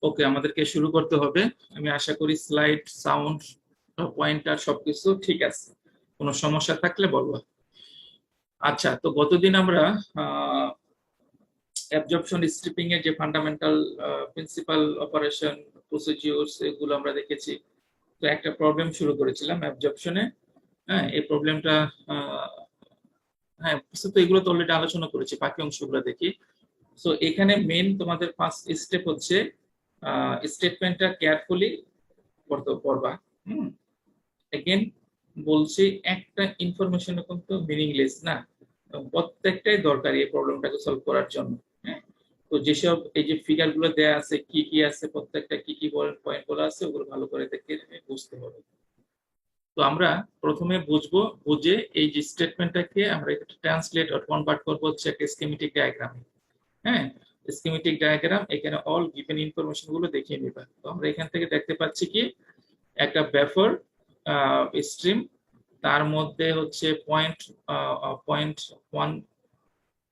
ওকে, আমাদেরকে শুরু করতে হবে। আমি আশা করি স্লাইড, সাউন্ড, পয়েন্টার সবকিছু ঠিক আছে। কোনো সমস্যা থাকলে বলবো। আচ্ছা, তো গতদিন আমরা অ্যাবজর্পশন স্ট্রিপিং এর যে ফান্ডামেন্টাল প্রিন্সিপাল অপারেশন প্রসিডিউরস এগুলো আমরা দেখেছি। তো একটা প্রবলেম শুরু করেছিলাম অ্যাবজর্পশনে। হ্যাঁ, এই প্রবলেমটা হ্যাঁ তো এগুলো তো অলরেডি আলোচনা করেছি, বাকি অংশগুলো দেখি। সো এখানে মেন তোমাদের ফার্স্ট স্টেপ হচ্ছে স্টেটমেন্টটা কেয়ারফুলি পড়বা। এগেন বলছি, একটা ইনফরমেশন কিন্তু মিনিংলেস না, প্রত্যেকটাই দরকারি এই প্রবলেমটাকে সলভ করার জন্য। হ্যাঁ, তো যেসব এই যে ফিগার গুলো দেওয়া আছে, কি কি আছে, প্রত্যেকটা কি কি পয়েন্ট গুলো আছে, ওগুলো ভালো করে দেখে বুঝতে হবে। তো আমরা প্রথমে বুঝবো, বুঝে এই যে স্টেটমেন্টটাকে আমরা একটা ট্রান্সলেট অর কনভার্ট করবো হচ্ছে একটা স্কিমেটিক ডায়াগ্রামে। হ্যাঁ, স্কিমেটিক ডায়াগ্রাম, এখানে অল গিভেন ইনফরমেশন গুলো দেখিয়ে নিবা। তো আমরা এখান থেকে দেখতে পাচ্ছি কি একটা বেফার স্ট্রিম, তার মধ্যে হচ্ছে পয়েন্ট ওয়ান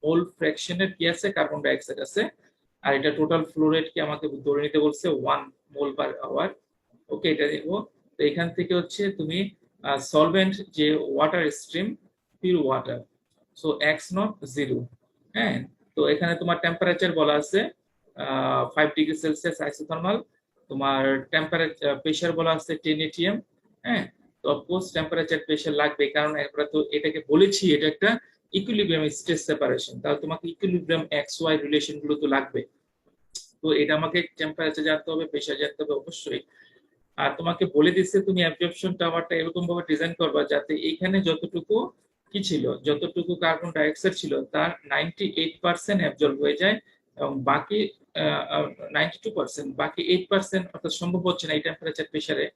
মোল ফ্র্যাকশনের কি আছে, কার্বন ডাইঅক্সাইড আছে। আর এটা টোটাল ফ্লো রেট কি আমাকে ধরে নিতে বলছে 1 মোল পার আওয়ার। ওকে, এটা দেখবো। তো এখান থেকে হচ্ছে তুমি সলভেন্ট যে water stream, pure water, so x not 0। হ্যাঁ, তো এখানে তোমার টেম্পারেচার বলা আছে 5°C আইসোথার্মাল। তোমার টেম্পারেচার প্রেসার বলা আছে 10 atm। হ্যাঁ, তো অফকোর্স টেম্পারেচার প্রেসার লাগবে, কারণ আমরা তো এটাকে বলেছি এটা একটা ইকুইলিব্রিয়াম স্ট্রেস সেপারেশন, তাহলে তোমাকে ইকুইলিব্রিয়াম এক্স ওয়াই রিলেশন গুলো তো লাগবে। তো এটা আমাকে টেম্পারেচার জানতে হবে, প্রেসার জানতে হবে অবশ্যই। আর তোমাকে বলে দিচ্ছে তুমি অ্যাবজর্পশন টাওয়ারটা এরকম ভাবে ডিজাইন করবা যাতে এখানে যতটুকু কি ছিল, যতটুকু কার্বন ডাইঅক্সাইড ছিল তার 98% অ্যাবজর্ব হয়ে যায়, এবং বাকি 92%, বাকি 8% অর্থাৎ সম্ভব হচ্ছে না এই টেম্পারেচার প্রেসারে।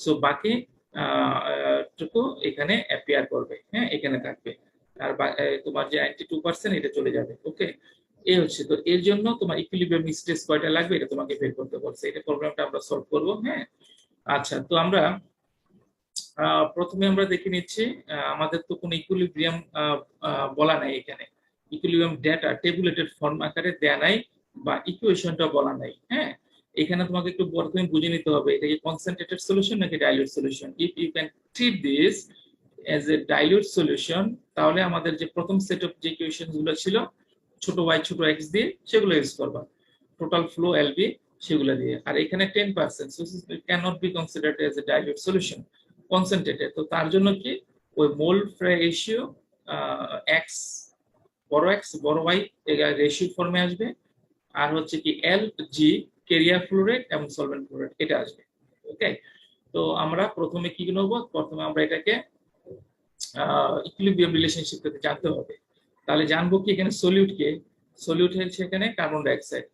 সো বাকি টুকু এখানে অ্যাপিয়ার করবে, হ্যাঁ এখানে থাকবে। আর তোমার যে 92% এটা চলে যাবে। ওকে, এই হচ্ছে। তো এর জন্য তোমার ইকুইলিব্রিয়াম স্ট্রেস কয়টা লাগবে এটা তোমাকে বের করতে বলছে। এটা প্রবলেমটা আমরা সলভ করব। হ্যাঁ, আচ্ছা, তো আমরা প্রথমে আমরা দেখে নিচ্ছি, আমাদের তো কোনো ইকুইলিব্রিয়াম বলা নাই এখানে। ইকুইলিব্রিয়াম ডেটা টেবুলেটেড ফর্ম আকারে দেয়া নাই, বা ইকুয়েশনটা বলা নাই। হ্যাঁ, এখানে তোমাকে একটু প্রথমে বুঝে নিতে হবে এটা কি কনসেন্ট্রেটেড সলিউশন নাকি dilute solution. If you can treat this as a dilute solution, তাহলে আমাদের যে প্রথম সেট অফ যে ইকুয়েশন গুলো ছিল ছোট y ছোট x দিয়ে, সেগুলো ইউজ করবা। টোটাল ফ্লো এলবি সেগুলো দিয়ে। আর এখানে 10%, so it cannot be considered as a dilute solution, concentrated। তো তার জন্য কি ওই মোল রেশিও x, বড় x বড় y রেশিও ফর্মে আসবে। আর হচ্ছে কি এল জি, ক্যারিয়ার ফ্লো রেট এবং সলভেন্ট ফ্লো রেট, এটা আসবে। ওকে, তো আমরা প্রথমে কি নেব, প্রথমে আমরা এটাকে ইকুইলিব্রিয়াম রিলেশনশিপ থেকে জানতে হবে। তাহলে জানবো কি এখানে সলিউট কে, সলিউট হচ্ছে এখানে কার্বন ডাইঅক্সাইড,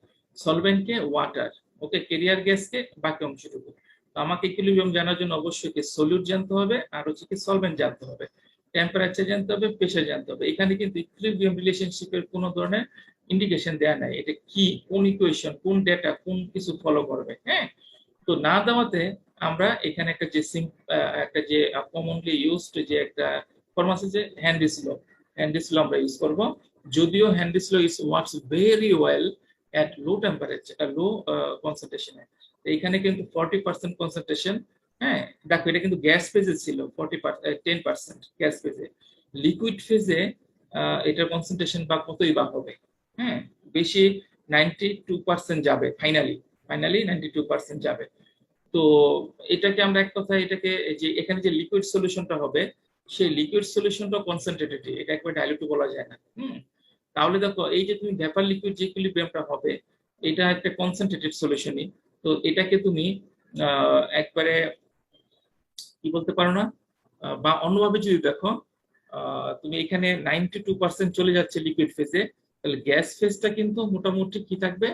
সলভেন্ট কে ওয়াটার, ওকে, ক্যারিয়ার গ্যাস কে বাকি অংশটুকু। তো আমাকে ইকুইলিব্রিয়াম জানার জন্য অবশ্যই কি সলিউট জানতে হবে, আর হচ্ছে কি সলভেন্ট জানতে হবে, টেম্পারেচার জানতে হবে, প্রেসার জানতে হবে। এখানে কিন্তু ইকুইলিব্রিয়াম রিলেশনশিপের কোনো ধরনের ইন্ডিকেশন দেয়া নাই, এটা কি কোন ইকুয়েশন কোন ডেটা কোন কিছু ফলো করবে। হ্যাঁ, তো না দেওয়াতে আমরা এখানে একটা যে কমনলি ইউজড যে একটা ফর্ম আছে যে হ্যান্ডিস ল, হ্যান্ডিস ল আমরা ইউজ করব। যদিও Henry's law is works very well at low temperature, low কনসেন্ট্রেশনে। এখানে কিন্তু 40% কনসেন্ট্রেশন। হ্যাঁ, দেখো এটা কিন্তু গ্যাস ফেজে ছিল 10% গ্যাস ফেজে। লিকুইড ফেজে এটার কনসেন্ট্রেশন বা কতই বা হবে। হ্যাঁ, বেশি 92% যাবে, ফাইনালি 92% যাবে। তো এটাকে আমরা এক কথায় এটাকে যে এখানে যে লিকুইড সলিউশনটা হবে, সেই লিকুইড সলিউশনটা কনসেন্ট্রেটেড, এটা একবার ডাইলিউট বলা যায় না। তাহলে দেখো এই যে তুমি ভেপার লিকুইড যে ইকুইলিব্রিয়ামটা হবে, এটা একটা কনসেন্ট্রেটেড সলিউশনই। তো এটাকে তুমি একবারে কি বলতে পারো না, বা অন্যভাবে যদি দেখো, তুমি এখানে 92% চলে যাচ্ছে লিকুইড ফেজে, তাহলে গ্যাস ফেজটা কিন্তু মোটামুটি কি থাকবে,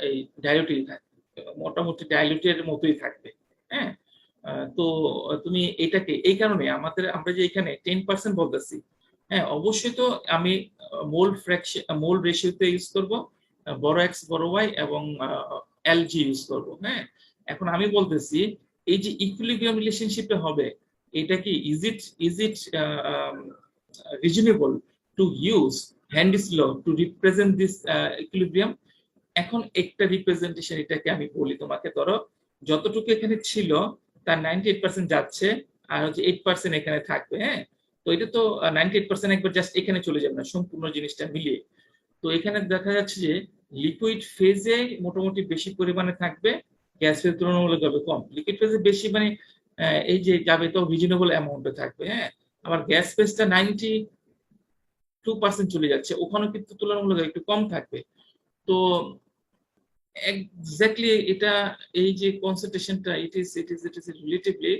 এই ডাইলিউটই থাকবে, মোটামুটি ডাইলিউটের মতোই থাকবে। হ্যাঁ, তো তুমি এটাকে এই কারণে আমরা যে এখানে 10% বলতেছি, হ্যাঁ অবশ্যই তো আমি মোল রেশিওতে ইউজ করব, বড় এক্স বড় ওয়াই এবং এলজি ইউজ করব। হ্যাঁ, এখন আমি বলতেছি এই যে ইকুইলিব্রিয়াম রিলেশনশিপটা হবে, এটা কি is it reasonable to use Henry's law to represent this equilibrium. এখন একটা রিপ্রেজেন্টেশন, এটাকে আমি বলি তোমাকে, ধরো যতটুকু এখানে ছিল তার 98% যাচ্ছে, আর হচ্ছে 8% এখানে থাকবে। হ্যাঁ, তো এটা তো 98% একবার জাস্ট এখানে চলে যাবে না, সম্পূর্ণ জিনিসটা মিলিয়ে। তো এখানে দেখা যাচ্ছে যে লিকুইড ফেজে মোটামুটি বেশি পরিমাণে থাকবে, গ্যাস ফেজ তুলনামূলকভাবে কম। লিকুইড ফেজে বেশি মানে এই যে যাবে তো রিজনেবল অ্যামাউন্টে থাকবে। হ্যাঁ, আবার গ্যাস ফেজটা 92% চলে যাচ্ছে, ওখানে কিন্তু তুলনামূলকভাবে একটু কম থাকবে। তো এক্স্যাক্টলি এটা, এই যে কনসেন্ট্রেশনটা, it is relatively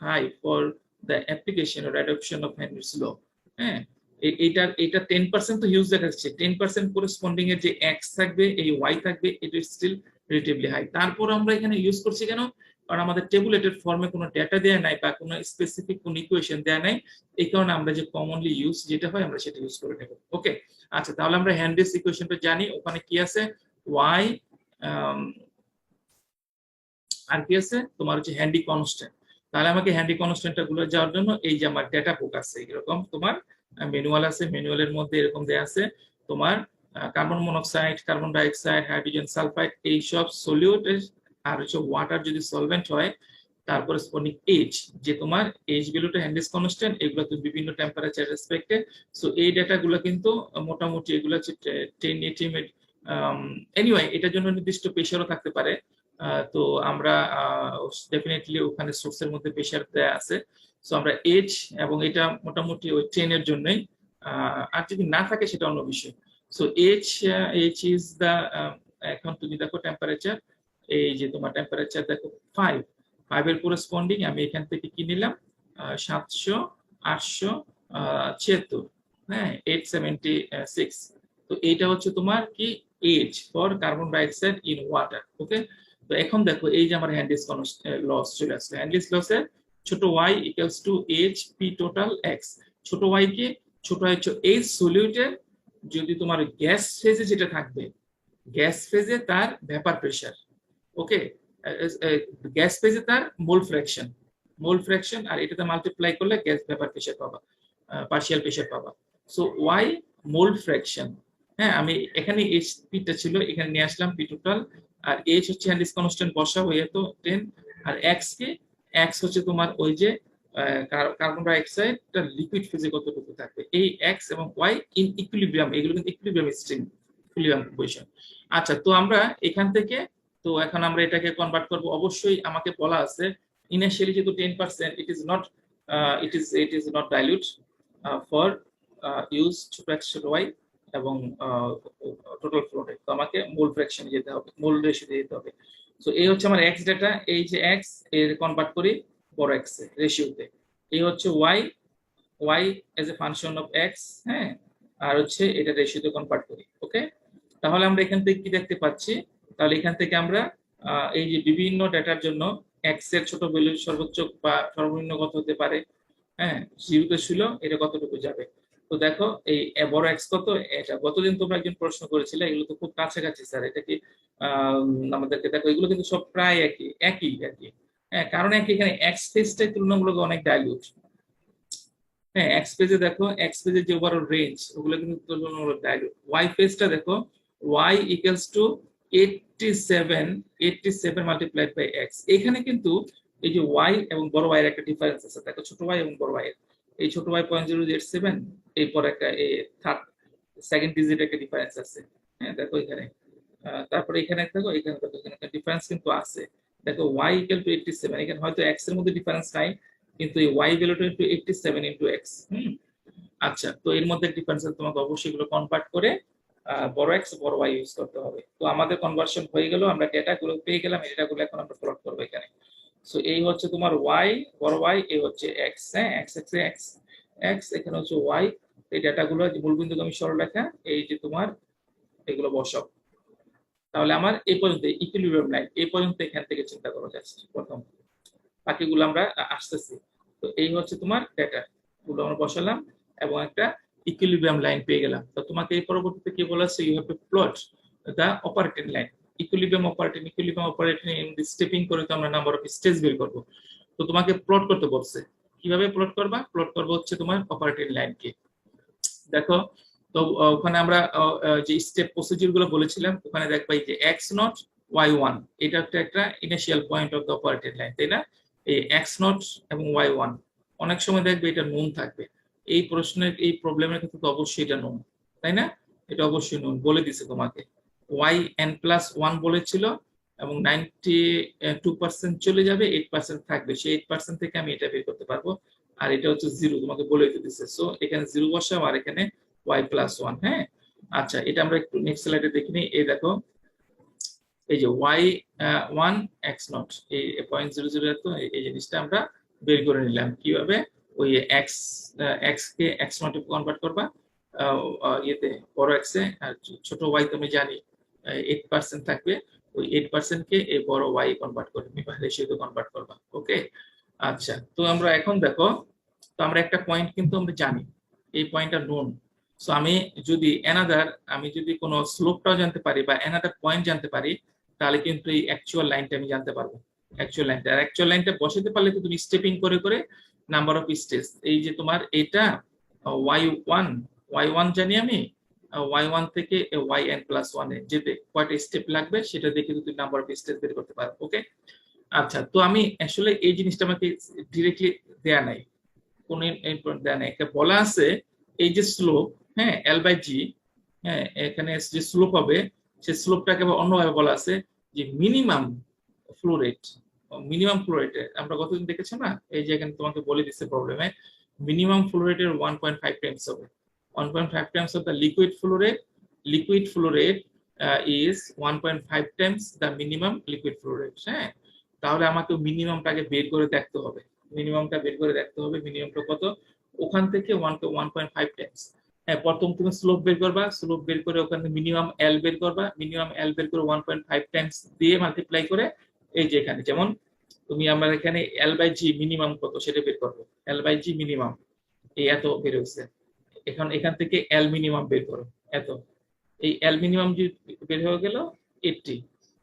high for the application or adoption of Henry's law. হ্যাঁ, এটা 10% তো হিউজ দেখা যাচ্ছে, 10% করেসপন্ডিং এর যে এক্স থাকবে, এই ওয়াই থাকবে, it is still relatively high. তারপর আমরা এখানে ইউজ করছি কেন? কারণ আমাদের টেবুলেটেড ফর্মে কোনো ডেটা দেয়া নাই বা কোনো স্পেসিফিক কোনো ইকুয়েশন দেয়া নাই, এই কারণে আমরা যে কমনলি ইউজ যেটা হয় আমরা সেটা ইউজ করে নেব। ওকে, আচ্ছা, তাহলে আমরা হেনরিস ইকুয়েশনটা জানি, ওখানে কি আছে, ওয়াই আর কি আছে তোমার হচ্ছে হ্যান্ডি কনস্ট্যান্ট। তাহলে আমাকে হ্যান্ডি কনস্ট্যান্ট গুলো যাওয়ার জন্য এই যে আমার ডেটা বুক আছে, এরকম তোমার ম্যানুয়াল আছে, ম্যানুয়ালের মধ্যে এরকম দেয়া আছে তোমার carbon monoxide, carbon dioxide, hydrogen sulphide, এইসব সলিউট, আর হচ্ছে ওয়াটার যদি সলভেন্ট হয়, তারপরে স্পনিক এইচ, যে তোমার এইচ ভ্যালুটা হ্যান্ডিস কনস্ট্যান্ট, এগুলো তো বিভিন্ন টেম্পারেচার রেসপেক্টে। সো এই ডেটা গুলো কিন্তু মোটামুটি এগুলো হচ্ছে 10 এটিমেট। এনিওয়ে, এটার জন্য নির্দিষ্ট প্রেশারও থাকতে পারে। তো আমরা ডেফিনেটলি ওখানে সোর্সের মধ্যে প্রেশার দেয়া আছে। সো আমরা এইচ, এবং এটা মোটামুটি ওই 10 এর জন্যই, আর যদি না থাকে সেটা অন্য বিষয়। সো এইচ ইজ দা, এখন তুমি দেখো টেম্পারেচার, এই যে তোমার টেম্পারেচার দেখো 5, 5 এর করেসপন্ডিং আমি এখান থেকে কি নিলাম, 700, 876, হ্যাঁ, 876। তো এইটা হচ্ছে তোমার কি, H for carbon dioxide in water. Okay, তো এখন দেখো এই যে আমার হ্যান্ডিস লস চলে আসছে, হ্যান্ডিস লসে ছোট y equals to H P total x. ছোট y কি, ছোট y হচ্ছে এইচ সলিউটের, যদি তোমার গ্যাস ফেজে যেটা থাকবে, গ্যাস ফেজে তার ভেপার প্রেসার। ওকে, গ্যাস ফেজে তার মোল ফ্র্যাকশন, আর এটাতে মাল্টিপ্লাই করলে গ্যাস ভেপার প্রেসার পাবা, পার্শিয়াল প্রেসার পাবা। সো ওয়াই মোল ফ্র্যাকশন, হ্যাঁ, আমি এখানে এইচ পিটা ছিল, এখানে নিয়ে আসলাম পি টোটাল, আর এইচ হচ্ছে হ্যান্ডিস কনস্ট্যান্ট বসাবো, এ তো 10, আর এক্স কি, এক্স হচ্ছে তোমার ওই যে কার্বন ডাইঅক্সাইডটা লিকুইড ফেজে কতটুকু থাকবে, এই এক্স এবং ওয়াই ইন ইকুইলিব্রিয়াম, এগুলো কিন্তু ইকুইলিব্রিয়াম স্ট্রিং, ইকুইলিব্রিয়াম পজিশন। আচ্ছা, তো আমরা এখান থেকে, তো এখন আমরা এটাকে কনভার্ট করব। অবশ্যই আমাকে বলা আছে ইনিশিয়ালি যেহেতু 10%, it is not dilute for use ছোট এক্স ছোট ওয়াই এবং টোটাল ফ্লোটে, তো আমাকে মোল ফ্র্যাকশনে যেতে হবে, মোল রেশিওতে যেতে হবে। সো এই হচ্ছে আমার এক্স ডেটা, এই যে এক্স এর কনভার্ট করি বড় এক্স রেশিওতে, এই হচ্ছে y, y as a function of x, হ্যাঁ, আর হচ্ছে এটা রেশিওতে কনভার্ট করি। ওকে, তাহলে আমরা এখান থেকে কি দেখতে পাচ্ছি, তাহলে এখান থেকে আমরা এই যে বিভিন্ন ডেটার জন্য এক্স এর ছোট ভ্যালু সর্বোচ্চ বা সর্বনিম্ন কত হতে পারে, হ্যাঁ, জিরোতে ছিল, এটা কতটুকু যাবে। তো দেখো এই বড় এক্স কত, এটা গতদিন তোমরা একজন প্রশ্ন করেছিলে, এগুলো তো খুব কাছাকাছি স্যার, এটা কি আমাদেরকে দেখো এগুলো কিন্তু সব প্রায় একই একই একই। হ্যাঁ, কারণ এখানে এক্স ফেজটাই তুলনামূলক অনেক ডাইলিউট। হ্যাঁ, এক্স পেজে দেখো, এক্স পেজের যে ওভারঅল রেঞ্জ, ওগুলো কিন্তু তুলনামূলক ডাইলিউট। ওয়াই পেজটা দেখো, y equals to 87 multiplied by x. এখানে কিন্তু এই যে ওয়াই এবং বড় ওয়াই এর একটা ডিফারেন্স আছে, দেখো ছোট ওয়াই এবং বড় ওয়াই এর, এই ছোট ওয়াই 0.087, এরপর একটা থার্ড সেকেন্ড ডিজিট একটা ডিফারেন্স আছে। হ্যাঁ, দেখো এখানে, তারপরে এখানে দেখো, এখানে দেখো, এখানে একটা ডিফারেন্স কিন্তু আছে। দেখো ওয়াই ইকুয়াল টু 87, এখানে হয়তো এক্স এর মধ্যে ডিফারেন্স নাই, কিন্তু এই y ভ্যালুটা একটু 87 ইনটু x। আচ্ছা, তো এর মধ্যে ডিফারেন্স তোমাকে অবশ্যই এগুলো কনভার্ট করে বড় x বড় y ইউজ করতে হবে। তো আমাদের কনভার্সন হয়ে গেল, আমরা ডেটা গুলো পেয়ে গেলাম, এই ডেটা গুলো এখন আমরা প্লট করব এখানে। সো এই হচ্ছে তোমার y, বড় y, এই হচ্ছে x, হ্যাঁ, x x x, এখানে হচ্ছে y। এই ডেটা গুলো মূলবিন্দুগামী সরলরেখা, এই যে তোমার এগুলো বসাও। তাহলে আমার এই পর্যন্ত ইকুইলিব্রিয়াম লাইন এই পর্যন্ত এখান থেকে চিন্তা করা যাচ্ছে প্রথম, বাকিগুলো আমরা আসতেছি। তো এই হচ্ছে তোমার ডেটা গুলো আমরা বসালাম এবং একটা ইকুইলিব্রিয়াম লাইন পেয়ে গেলাম। তো তোমাকে এই পরবর্তীতে কি বলেছে, you have to plot the operating line, equilibrium operating in the stepping করে তো আমরা নাম্বার অফ স্টেজ বের করব। তো তোমাকে প্লট করতে বলছে, কিভাবে প্লট করবা, প্লট করবো হচ্ছে তোমার অপারেটিং লাইনকে। দেখো তো ওখানে আমরা যে স্টেপ প্রসিডিউর গুলো বলেছিলাম, ওখানে দেখবা যে এক্স নট ওয়াই ওয়ান, এটা একটা initial point of the operated line, তাই না? এই এক্স নট এবং ওয়াই ওয়ান অনেক সময় দেখবে এটা নুন থাকবে। এই প্রশ্নের এই প্রবলেমের ক্ষেত্রে তো অবশ্যই এটা নুন, তাই না? এটা অবশ্যই নুন বলে দিছে তোমাকে। ওয়াই এন প্লাস ওয়ান বলেছিল এবং 92% চলে যাবে, 8% থাকবে, সেই 8% থেকে আমি এটা বের করতে পারবো। আর এটা হচ্ছে জিরো, তোমাকে বলে দিতেছে। সো এখানে জিরো বসাও আর এখানে ওয়াই প্লাস ওয়ান। হ্যাঁ, আচ্ছা, এটা আমরা একটু নেক্সট স্লাইডে দেখি নিই। এই দেখো, এই যে ওয়াই ওয়ান এক্স নট, এই 0.00 তো এই জিনিসটা আমরা বের করে নিলাম কিভাবে। ওই এক্স এক্স কে এক্স নটে কনভার্ট করবা ইয়েতে বড় এক্স এ, আর ছোট ওয়াই তো আমি জানি 8% থাকবে, ওই 8% কে এই বড় ওয়াই কনভার্ট করে নিবা, রেশিওতে কনভার্ট করবা। ওকে, আচ্ছা, তো আমরা এখন দেখো, তো আমরা একটা পয়েন্ট কিন্তু আমরা জানি, এই পয়েন্টটা নোন। সো আমি যদি আমি যদি কোনো স্লোপটাও জানতে পারি বা অ্যানাদার পয়েন্ট জানতে পারি, তাহলে কিন্তু এই অ্যাকচুয়াল লাইনটা আমি জানতে পারবো। অ্যাকচুয়াল লাইনটা বসাতে পারলে তো তুমি স্টেপিং করে করে নাম্বার অফ স্টেজ, এই যে তোমার এটা ওয়াই ওয়ান জানি আমি, ওয়াই ওয়ান থেকে ওয়াই এন প্লাস ওয়ানে যেতে কয়টা স্টেপ লাগবে সেটা দেখে তুমি নাম্বার অফ স্টেজ বের করতে পারো। ওকে, আচ্ছা, তো আমি আসলে এই জিনিসটা আমাকে ডিরেক্টলি দেয়া নাই, কোন ইনপুট দেয়া নাই, একটা বলা আছে এই যে স্লোপ, হ্যাঁ, এল বাই জি, হ্যাঁ, এখানে যে স্লোপ হবে সেই স্লোপটাকে অন্যভাবে বলা আছে যে minimum flow rate. Minimum flow রেটে আমরা কতদিন দেখেছি না, এই যে এখানে তোমাকে বলে দিচ্ছে প্রবলেমে, মিনিমাম ফ্লো রেটের 1.5 টাইমস হবে, 1.5 Times of the liquid flow rate. Liquid flow rate is 1.5 Times the minimum liquid flow rate. হ্যাঁ, তাহলে আমাকে মিনিমামটাকে বের করে দেখতে হবে, মিনিমামটা কত, ওখান থেকে 1.5 টাইমস। হ্যাঁ, প্রথম তুমি স্লোপ বের করবা, স্লোপ বের করে ওখানে মিনিমাম এল বের করবা, মিনিমাম এল বের করে 1.5 টাইমস দিয়ে মাল্টিপ্লাই করে, এই যে এখানে যেমন তুমি আমার এখানে এল বাই জি মিনিমাম কত সেটা বের করবো, এল বাই জি মিনিমাম এই এত বের হচ্ছে, এখান থেকে এল মিনিমাম বের করো এত, এই এল মিনিমাম যে বের হয়ে গেল 80।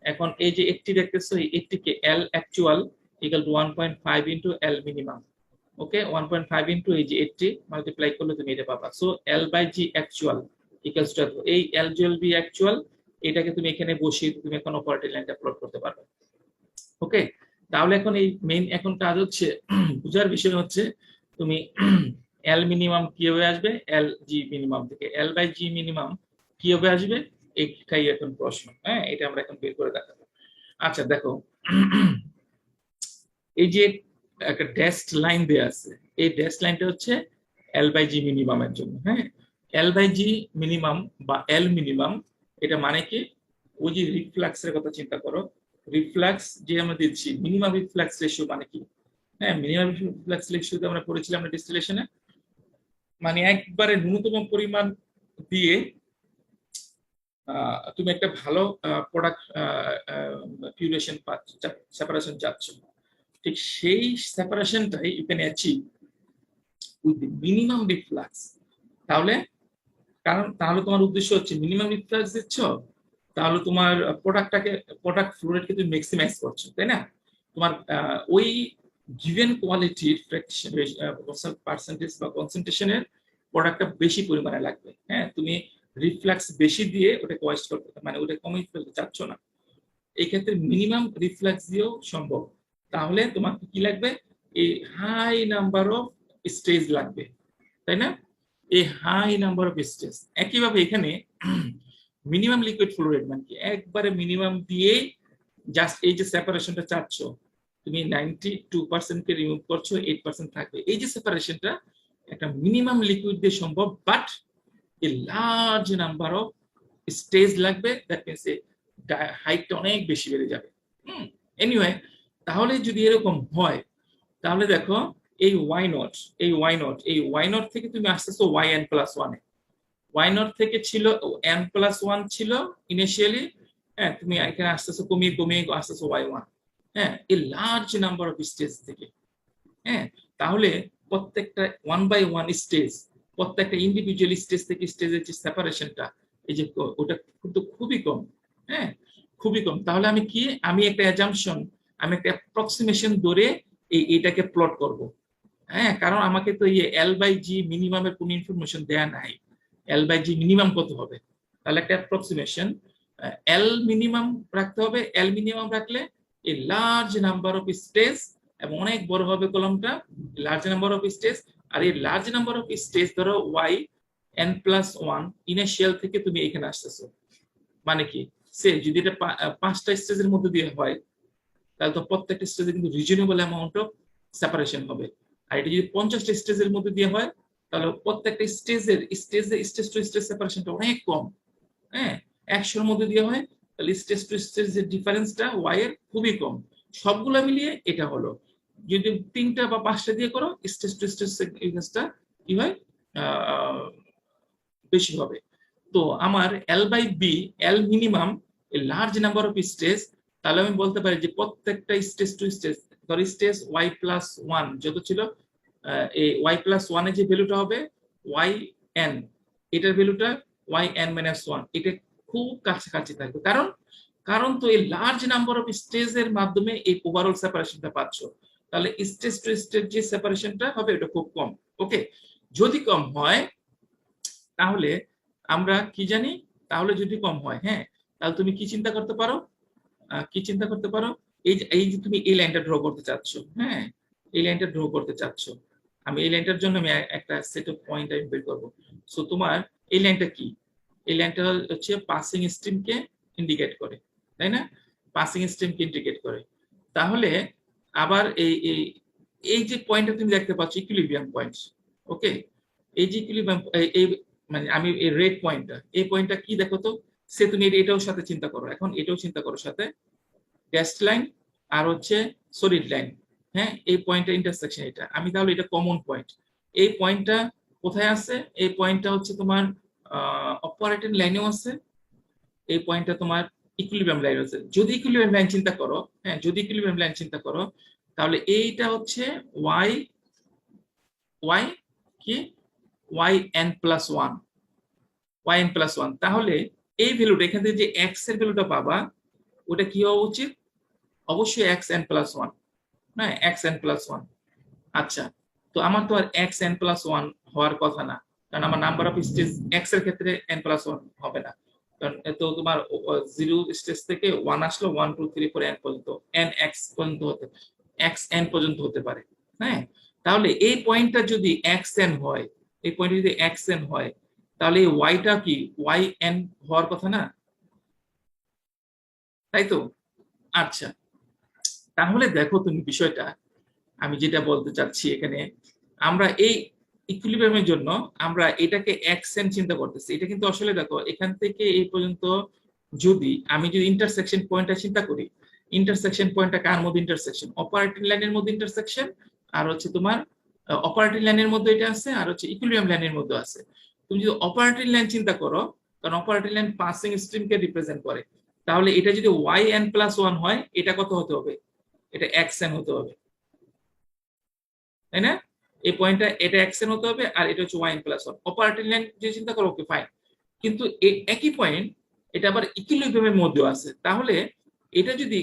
এখন এই যে 80 দেখতেছো, এই 80 কে L actual equal to 1.5 into L minimum. Okay, 1.5 into এই যে 80 মাল্টিপ্লাই করলে তুমি এটা পাবা। So L by G actual equals to এই এল জি এল বি অ্যাকচুয়াল, এটাকে তুমি এখানে বসিয়ে তুমি এখন অপারেটিং লাইনটা প্লট করতে পারবে। ওকে, তাহলে এখন এই মেইন এখন কাজ হচ্ছে বুঝার বিষয় হচ্ছে তুমি এল মিনিমাম কিভাবে আসবে, এল জি মিনিমাম থেকে এল বাই জি মিনিমাম কিভাবে আসবে, এইটাই এখন প্রশ্ন। হ্যাঁ, এটা আমরা এখন বের করে দেখাবো। আচ্ছা দেখো, এই যে একটা ড্যাশড লাইন দেয়া আছে, এই ড্যাশ লাইনটা হচ্ছে এল বাই জি মিনিমামের জন্য। হ্যাঁ, এল বাই জি মিনিমাম বা এল মিনিমাম, এটা মানে কি, ওই যে রিফ্লাক্সের কথা চিন্তা করো, রিফ্লাক্স যে আমরা দিচ্ছি, মিনিমাম রিফ্লাক্স রেশিও মানে কি? হ্যাঁ, মিনিমাম রিফ্লাক্স রেশিওতে আমরা পড়েছিলাম না ডিস্টিলেশনে, মানে একবারে ন্যূনতম পরিমাণ দিয়ে তুমি একটা ভালো প্রোডাক্ট পিউরেশন সেপারেশন চাচ্ছ, ঠিক সেই সেপারেশনটাই you can achieve with minimum reflux. তাহলে তাহলে তোমার উদ্দেশ্য হচ্ছে মিনিমাম রিফ্লাক্স দিচ্ছ, তাহলে তোমার প্রোডাক্ট ফ্লো রেটকে তুমি ম্যাক্সিমাইজ করছো, তাই না? তোমার ওই গিভেন কোয়ালিটির পার্সেন্টেজ বা কনসেন্ট্রেশনের প্রোডাক্টটা বেশি পরিমাণে লাগবে। হ্যাঁ, তুমি রিফ্লাক্স বেশি দিয়ে ওটাকে ওয়েস্ট করতে, মানে ওটা কমিয়ে ফেলতে চাচ্ছ না, এই ক্ষেত্রে মিনিমাম রিফ্লাক্স দিয়েও সম্ভব। তাহলে তোমাকে কি লাগবে, এই হাই নাম্বার অফ স্টেজ লাগবে, তাই না? এই হাই নাম্বার অফ স্টেজ। একইভাবে এখানে মিনিমাম লিকুইড ফ্লো রেট মানে কি, একবারে মিনিমাম দিয়ে জাস্ট এই যে সেপারেশনটা চাচ্ছ, তুমি 92% কে রিমুভ করছো, 8% থাকবে, এই যে সেপারেশনটা একটা মিনিমাম লিকুইড দিয়ে সম্ভব, but a large number of stage লাগবে, দ্যাট মিন্স হাইটটা অনেক বেশি বেড়ে যাবে। এনিওয়ে, তাহলে যদি এরকম হয়, তাহলে দেখো এই ওয়াই নট থেকে তুমি আসতেছো ওয়াই এন প্লাস ওয়ানে, ওয়াই নট থেকে ছিল এন প্লাস ওয়ান ছিল ইনিশিয়ালি, হ্যাঁ, তুমি এখানে আসতেছো কমিয়ে কমিয়ে আসতেছো ওয়াই ওয়ান। হ্যাঁ, এই লার্জ নাম্বার অফ স্টেজ থেকে। হ্যাঁ, তাহলে প্রত্যেকটা ওয়ান বাই ওয়ান স্টেজ, প্রত্যেকটা ইন্ডিভিজুয়াল স্টেজ থেকে স্টেজের যে সেপারেশনটা, এই যে ওটা কিন্তু খুবই কম। হ্যাঁ, খুবই কম। তাহলে আমি একটা অ্যাজাম্পশন, আমি একটা অ্যাপ্রক্সিমেশন ধরে এইটাকে প্লট করব। হ্যাঁ, কারণ আমাকে তো এই এল বাই জি মিনিমামের কোনো ইনফরমেশন দেয়া নাই, এল বাই জি মিনিমাম কত হবে, তাহলে একটা অ্যাপ্রক্সিমেশন এল মিনিমাম রাখতে হবে। এল মিনিমাম রাখলে এই লার্জ নাম্বার অফ স্টেজ, এবং অনেক বড় হবে কলমটা, লার্জ নাম্বার অফ স্টেজ। আর এই লার্জ নাম্বার অফ স্টেজ ধরো y n plus one initial থেকে তুমি এখানে আসতেছো, মানে কি সে যদি এটা 5টা স্টেজের মধ্যে দিয়ে হয়, তাহলে তো প্রত্যেকটা স্টেজে কিন্তু রিজনেবল অ্যামাউন্ট অফ সেপারেশন হবে। আর এটা যদি 50টা স্টেজের মধ্যে দিয়ে হয়, তাহলে প্রত্যেকটা স্টেজ টু স্টেজ সেপারেশনটা অনেক কম। হ্যাঁ, 100-এর মধ্যে দিয়ে হয়, তাহলে স্টেজ টু স্টেজ যে ডিফারেন্সটা ওয়াই এর খুবই কম। সবগুলা মিলিয়ে এটা হলো। যদি 3টা বা 5টা দিয়ে করো, স্টেজ টু স্টেজ ডিফারেন্সটা কি হয়, বেশি হবে। তো আমার L by B, L minimum large number of stage, তাহলে আমি বলতে পারি যে প্রত্যেকটা স্টেজ টু স্টেজ, ধর স্টেজ ওয়াই প্লাস ওয়ান যত ছিল, এই ওয়াই প্লাস ওয়ানের যে ভ্যালুটা হবে ওয়াই এন, এটার ভ্যালুটা ওয়াই এন মাইনাস ওয়ান, এটা খুব কাছাকাছি থাকবে। কারণ কারণ তো এই লার্জ নাম্বার অফ স্টেজের মাধ্যমে এই ওভারঅল সেপারেশনটা পাচ্ছ, তাহলে স্টেজ টু স্টেজ যে সেপারেশনটা হবে এটা খুব কম। ওকে, যদি কম হয় তাহলে আমরা কি জানি, তাহলে যদি কম হয়, হ্যাঁ, তাহলে তুমি কি চিন্তা করতে পারো, কি চিন্তা করতে পারো, এই যে তুমি এই লাইনটা ড্র করতে চাচ্ছ, হ্যাঁ, এই লাইনটা ড্র করতে চাচ্ছ, আমি এই লাইনটার জন্য আমি একটা সেট অফ পয়েন্ট আমি বের করব। সো তোমার এই লাইনটা কি, এই লাইনটা হচ্ছে পাসিং স্ট্রিমকে ইন্ডিকেট করে, তাই না, পাসিং স্ট্রিমকে ইন্ডিকেট করে। তাহলে আবার এই এই এই যে পয়েন্টটা তুমি দেখতে পাচ্ছ ইকুইলিব্রিয়াম পয়েন্ট। ওকে, এই যে ইকুইলিব্রিয়াম, এই মানে আমি এই রেড পয়েন্টটা, এই পয়েন্টটা কি দেখো তো, সে তুমি এটাও সাথে চিন্তা করো, এখন এটাও চিন্তা করো সাথে, ড্যাশ লাইন আর হচ্ছে সলিড লাইন, হ্যাঁ, এই পয়েন্টটা ইন্টারসেকশন, এটা আমি তাহলে এটা কমন পয়েন্ট। এই পয়েন্টটা কোথায় আছে, এই পয়েন্টটা হচ্ছে তোমার অপারেটিং লাইনেও আছে, এই পয়েন্টটা তোমার ইকুইলিব্রিয়াম লাইন আছে। যদি ইকুইলিব্রিয়াম লাইন চিন্তা করো, হ্যাঁ, যদি ইকুইলিব্রিয়াম লাইন চিন্তা করো, তাহলে এইটা হচ্ছে ওয়াই, ওয়াই কি, y n plus one, y n plus one. তাহলে এই ভ্যালুটা এখান থেকে যে এক্স এর ভ্যালুটা পাবা, ওটা কি হওয়া উচিত, অবশ্যই এক্স এন প্লাস ওয়ান, হ্যাঁ, এক্স এন প্লাস ওয়ান। আচ্ছা, তো আমার তো আর এক্স এন প্লাস ওয়ান হওয়ার কথা না, কারণ আমার নাম্বার অফ স্টেজ এক্স এর ক্ষেত্রে এন প্লাস ওয়ান হবে না, কারণ তো তোমার জিরো স্টেজ থেকে ওয়ান আসলো, 1 2 3 4 এন পর্যন্ত, এন এক্স পর্যন্ত হতে, এক্স এন পর্যন্ত হতে পারে। হ্যাঁ, তাহলে এই পয়েন্টটা যদি এক্স এন হয়, এই পয়েন্ট যদি এক্স এন হয়, তাহলে এই ওয়াইটা কি ওয়াই এন হওয়ার কথা না, তাই তো। আচ্ছা, তাহলে দেখো তুমি বিষয়টা, আমি যেটা বলতে চাচ্ছি এখানে, আমরা এই ইকুইলিব্রিয়ামের জন্য আমরা এটাকে এক্সেন চিন্তা করতেছি, এটা কিন্তু আসলে দেখো এখান থেকে এই পর্যন্ত, যদি আমি যদি ইন্টারসেকশন পয়েন্টটা চিন্তা করি, ইন্টারসেকশন পয়েন্টটা কার মধ্যে ইন্টারসেকশন, অপারেটিং লাইনের মধ্যে ইন্টারসেকশন, আর হচ্ছে তোমার অপারেটিং লাইনের মধ্যে এটা আছে, আর হচ্ছে ইকুইলিব্রিয়াম লাইনের মধ্যে আছে। তুমি যদি অপারেটিং লাইন চিন্তা করো, কারণ অপারেটিং লাইন পাসিং স্ট্রিমকে রিপ্রেজেন্ট করে, তাহলে এটা যদি ওয়াই এন প্লাস ওয়ান হয়, এটা কত হতে হবে, এটা এক্স এন হতে হবে, তাই না, এই পয়েন্টটা এটা এক্স এন হতে হবে, আর এটা হচ্ছে y n plus one. Operating line যে চিন্তা করো, ওকে ফাইন, কিন্তু একই পয়েন্ট এটা আবার ইকুইলিব্রিয়ামের মধ্যেও আছে, তাহলে এটা যদি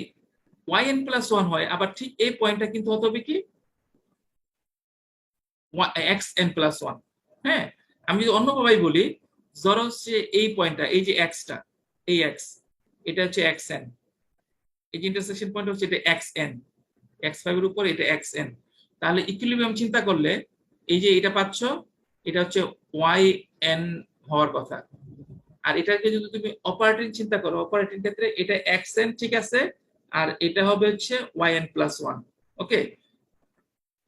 ওয়াই এন প্লাস ওয়ান হয়, আবার ঠিক এই পয়েন্টটা কিন্তু হতে হবে কি এক্স এন প্লাস ওয়ান। হ্যাঁ, আমি যদি অন্যভাবে বলি, ধরো হচ্ছে এই পয়েন্টটা, এই যে এক্সটা, এই এক্স, এটা হচ্ছে এক্স এন, এই যে ইন্টারসেকশন পয়েন্ট হচ্ছে এটা এক্স এন, এক্স ফাইভ এর উপর এটা এক্স এন। তাহলে ইকুইলিব্রিয়াম চিন্তা করলে এই যে এটা পাচ্ছ, এটা হচ্ছে ওয়াই এন হওয়ার কথা। আর এটাকে যদি তুমি অপারেটিং চিন্তা করো, অপারেটিং ক্ষেত্রে এটা এক্স এন ঠিক আছে, আর এটা হবে হচ্ছে y n plus one. Okay,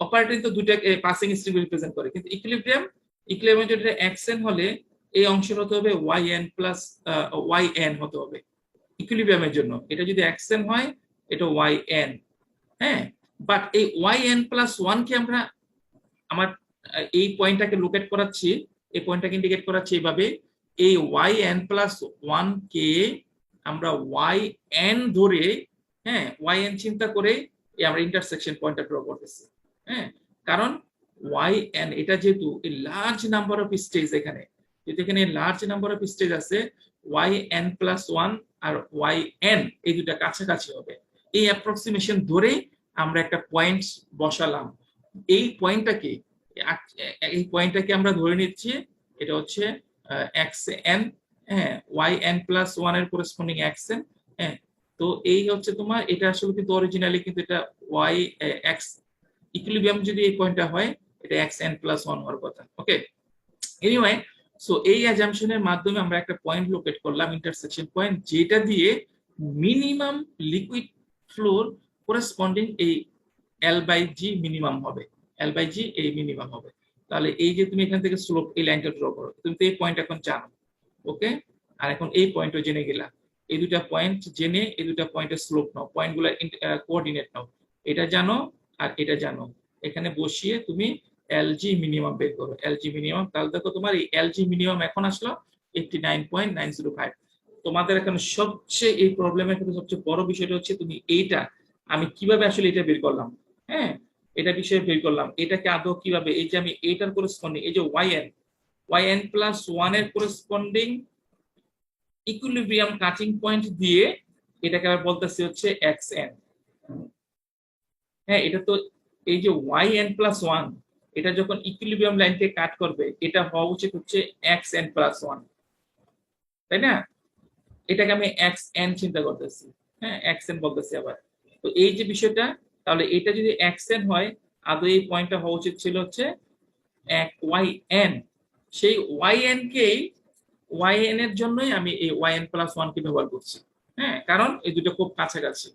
operating তো দুইটাকে পাসিং স্ট্রিম রিপ্রেজেন্ট করে, কিন্তু ইকুইলিব্রিয়াম, ইকুইলিব্রিয়াম যেটা এক্স এন হলে এই অংশের হতে হবে y n plus y n হতে হবে ইকুইলিব্রিয়ামের জন্য। এটা যদি এক্স এন হয়, এটা ওয়াই এন। হ্যাঁ, বাট এই ওয়াই এন প্লাস ওয়ান কে আমরা, আমার এই পয়েন্টটাকে লোকেট করাচ্ছি, এই পয়েন্টটাকে ইন্ডিকেট করাচ্ছি এইভাবে, এই ওয়াই এন প্লাস ওয়ান কে আমরা ওয়াই এন ধরে, হ্যাঁ, ওয়াই এন চিন্তা করে আমরা ইন্টারসেকশন পয়েন্টটা ড্র করতেছি। হ্যাঁ, কারণ ওয়াই এন এটা যেহেতু এই লার্জ নাম্বার অফ স্টেজ, এখানে যেহেতু এখানে লার্জ নাম্বার অফ স্টেজ আছে, ওয়াই এন প্লাস ওয়ান আর ওয়াই এন এই দুটা কাছাকাছি হবে, এই অ্যাপ্রক্সিমেশন ধরে আমরা একটা পয়েন্ট বসালাম। এই পয়েন্টটাকে আমরা ধরে নিচ্ছি এটা হচ্ছে এক্স এন, হ্যাঁ, ওয়াই এন প্লাস ওয়ান এর করেসপন্ডিং এক্স এন, হ্যাঁ। তো এই হচ্ছে তোমার, এটা আসলে কিন্তু অরিজিনালি কিন্তু এটা ওয়াই এক্স ইকুইলিব্রিয়াম যদি এই পয়েন্টটা হয়, এটা এক্স এন প্লাস ওয়ান হওয়ার কথা। ওকে, এনিওয়ে, সো এই অ্যাজাম্পশনের মাধ্যমে আমরা একটা পয়েন্ট লোকেট করলাম, ইন্টারসেকশন পয়েন্ট, যেটা দিয়ে মিনিমাম লিকুইড ফ্লোর করেসপন্ডিং এই এল বাই জি মিনিমাম হবে, এল বাই জি এই মিনিমাম হবে। তাহলে এই যে তুমি এখান থেকে স্লোপ এই লাইনটা ড্র করো, তুমি তো এই পয়েন্ট এখন জানো। ওকে, আর এখন এই পয়েন্টও জেনে গেলা, এই দুটা পয়েন্ট জেনে এই দুটা পয়েন্টের স্লোপ নাও, পয়েন্টগুলো কোঅর্ডিনেট নাও, এটা জানো আর এটা জানো, এখানে বসিয়ে তুমি এলজি মিনিমাম বের করো, এলজি মিনিমাম। তাহলে দেখো তোমার এই এলজি মিনিমাম এখন আসলো 89.905। তোমাদের এখানে সবচেয়ে এই প্রবলেমের ক্ষেত্রে সবচেয়ে বড় বিষয়টা হচ্ছে তুমি এইটা আমি কিভাবে আসলে এটা বের করলাম, হ্যাঁ, এটা বিষয়ে বের করলাম, এটাকে আদৌ কিভাবে, এই যে আমি এইটার করেসপন্ডিং এই যে ওয়াই এন প্লাস ওয়ান এর করেসপন্ডিং ইকুইলিব্রিয়াম কাটিং পয়েন্ট দিয়ে এটাকে আবার বলতেছি হচ্ছে এক্স এন। হ্যাঁ, এটা তো এই যে ওয়াই এন প্লাস ওয়ান, এটা যখন ইকুইলিব্রিয়াম লাইনকে কাট করবে, এটা হওয়া উচিত হচ্ছে এক্স এন প্লাস ওয়ান, তাই না? এটাকে আমি এক্স এন চিন্তা করতেছি, হ্যাঁ, এক্স এন বলতেছি আবার। তো এই যে বিষয়টা, তাহলে এটা যদি এক্স এন হয়, আদৌ এই পয়েন্টটা হওয়া উচিত ছিল হচ্ছে এক ওয়াই এন। সেই ওয়াই এন কেই ওয়াই এন এর জন্যই আমি এই ওয়াই এন প্লাস ওয়ান কে ব্যবহার করছি, হ্যাঁ, কারণ এই দুটো খুব কাছাকাছি,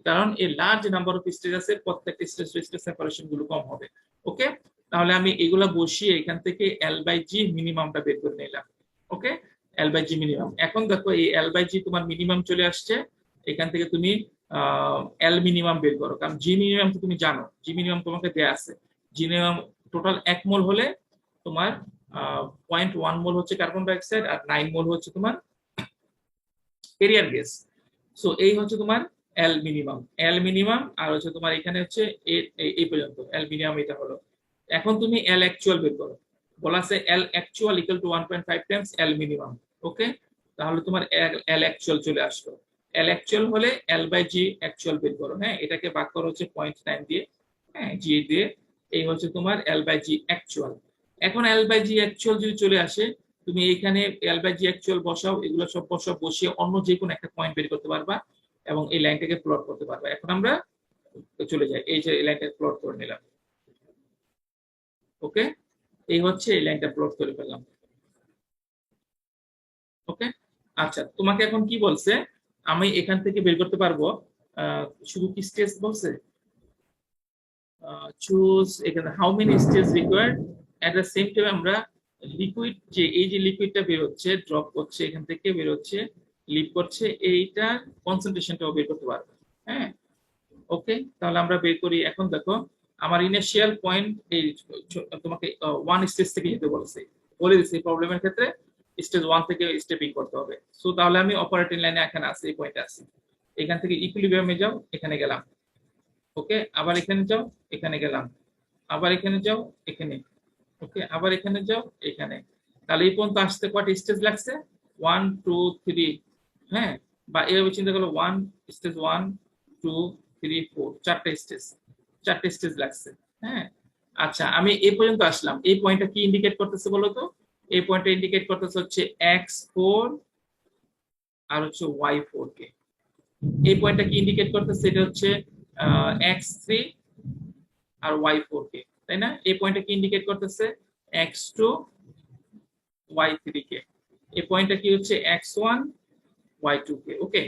কারণ এই লার্জ নাম্বার অফ স্টেজ আছে, প্রত্যেকটা স্টেজ টু স্টেজ সেপারেশন গুলো কম হবে। ওকে, তাহলে আমি এগুলা বসিয়ে এখান থেকে এল বাই জি মিনিমামটা বের করে নিলাম। ওকে, এল বাই জি মিনিমাম। এখন দেখো এই এল বাই জি তোমার মিনিমাম চলে আসছে, এখান থেকে তুমি এল মিনিমাম বের করো, কারণ জি মিনিমাম তো তুমি জানো, জি মিনিমাম তোমাকে দেয়া আছে। জি মিনিমাম টোটাল 1 মোল হলে তোমার 0.1 মোল হচ্ছে কার্বন ডাইঅক্সাইড আর 9 মোল হচ্ছে তোমার এরিয়ার গ্যাস। সো এই হচ্ছে তোমার এল মিনিমাম, এল মিনিমাম, আর হচ্ছে তোমার এখানে হচ্ছে এই পর্যন্ত এল মিনিমাম এটা হলো। এখন তুমি এল অ্যাকচুয়াল বের করো, বলা আছে L actual equal to 1.5 times L minimum. Okay, তাহলে তোমার এল অ্যাকচুয়াল চলে আসলো। এল অ্যাকচুয়াল হলে এল বাই জি অ্যাকচুয়াল বের করো, হ্যাঁ, এটাকে ভাগ করো হচ্ছে 0.9 দিয়ে, হ্যাঁ, জি দিয়ে, এই হচ্ছে তোমার এল বাই জি অ্যাকচুয়াল। এখন এল বাই জি অ্যাকচুয়াল যদি চলে আসে, তুমি এইখানে এল বাই জি অ্যাকচুয়াল বসাও, এগুলো সব বসাও, বসিয়ে অন্য যে কোনো একটা পয়েন্ট বের করতে পারবা এবং এই লাইনটাকে প্লট করতে পারবা। এখন আমরা চলে যাই, এই যে লাইনটাকে প্লট করে নিলাম। ওকে, এই হচ্ছে এই লাইনটা প্লট করে ফেললাম। ওকে, আচ্ছা, তোমাকে এখন কি বলছে, আমি এখান থেকে বের করতে পারবো শুধু কি স্টেজ বলছে, চুজ এখানে how many stage required, at the same time আমরা লিকুইড, যে এই যে লিকুইডটা বের হচ্ছে, ড্রপ করছে এখান থেকে বের হচ্ছে, লিভ করছে, এইটার কনসেন্ট্রেশনটাও বের করতে পারবো। হ্যাঁ, ওকে, তাহলে আমরা বের করি। এখন দেখো আমার ইনিশিয়াল পয়েন্ট এই, তোমাকে ওয়ান স্টেজ থেকে যেতে বলেছে, বলে দিচ্ছে এই প্রবলেমের ক্ষেত্রে স্টেজ ওয়ান থেকে স্টেপিং করতে হবে। সো তাহলে আমি অপারেটিং লাইনে এখানে আছি, এই পয়েন্টে আছি, এখান থেকে ইকুইলিব্রিয়ামে যাও, এখানে গেলাম। ওকে, আবার এখানে যাও, এখানে গেলাম, আবার এখানে যাও, এখানে। ওকে, আবার এখানে যাও, এখানে। তাহলে এই পর্যন্ত আসতে কয়টা স্টেজ লাগছে, 1 2 3, হ্যাঁ, বা এভাবে চিন্তা করলো 1 স্টেজ 1 2 3 4, চারটে স্টেজ, চারটে স্টেজ লাগছে। হ্যাঁ, আচ্ছা, আমি এই পর্যন্ত আসলাম, এই পয়েন্টটা কি ইন্ডিকেট করতেছে বলো তো? এই পয়েন্টটা ইন্ডিকেট করতেছে হচ্ছে x4 আর হচ্ছে y4 কে। এই পয়েন্টটা কি ইন্ডিকেট করতেছে, এটা হচ্ছে x3 আর y4 কে, তাই না? এই পয়েন্টটা কি ইন্ডিকেট করতেছে, x2 y3 কে। এই পয়েন্টটা কি হচ্ছে x1 y2 কে। ওকে,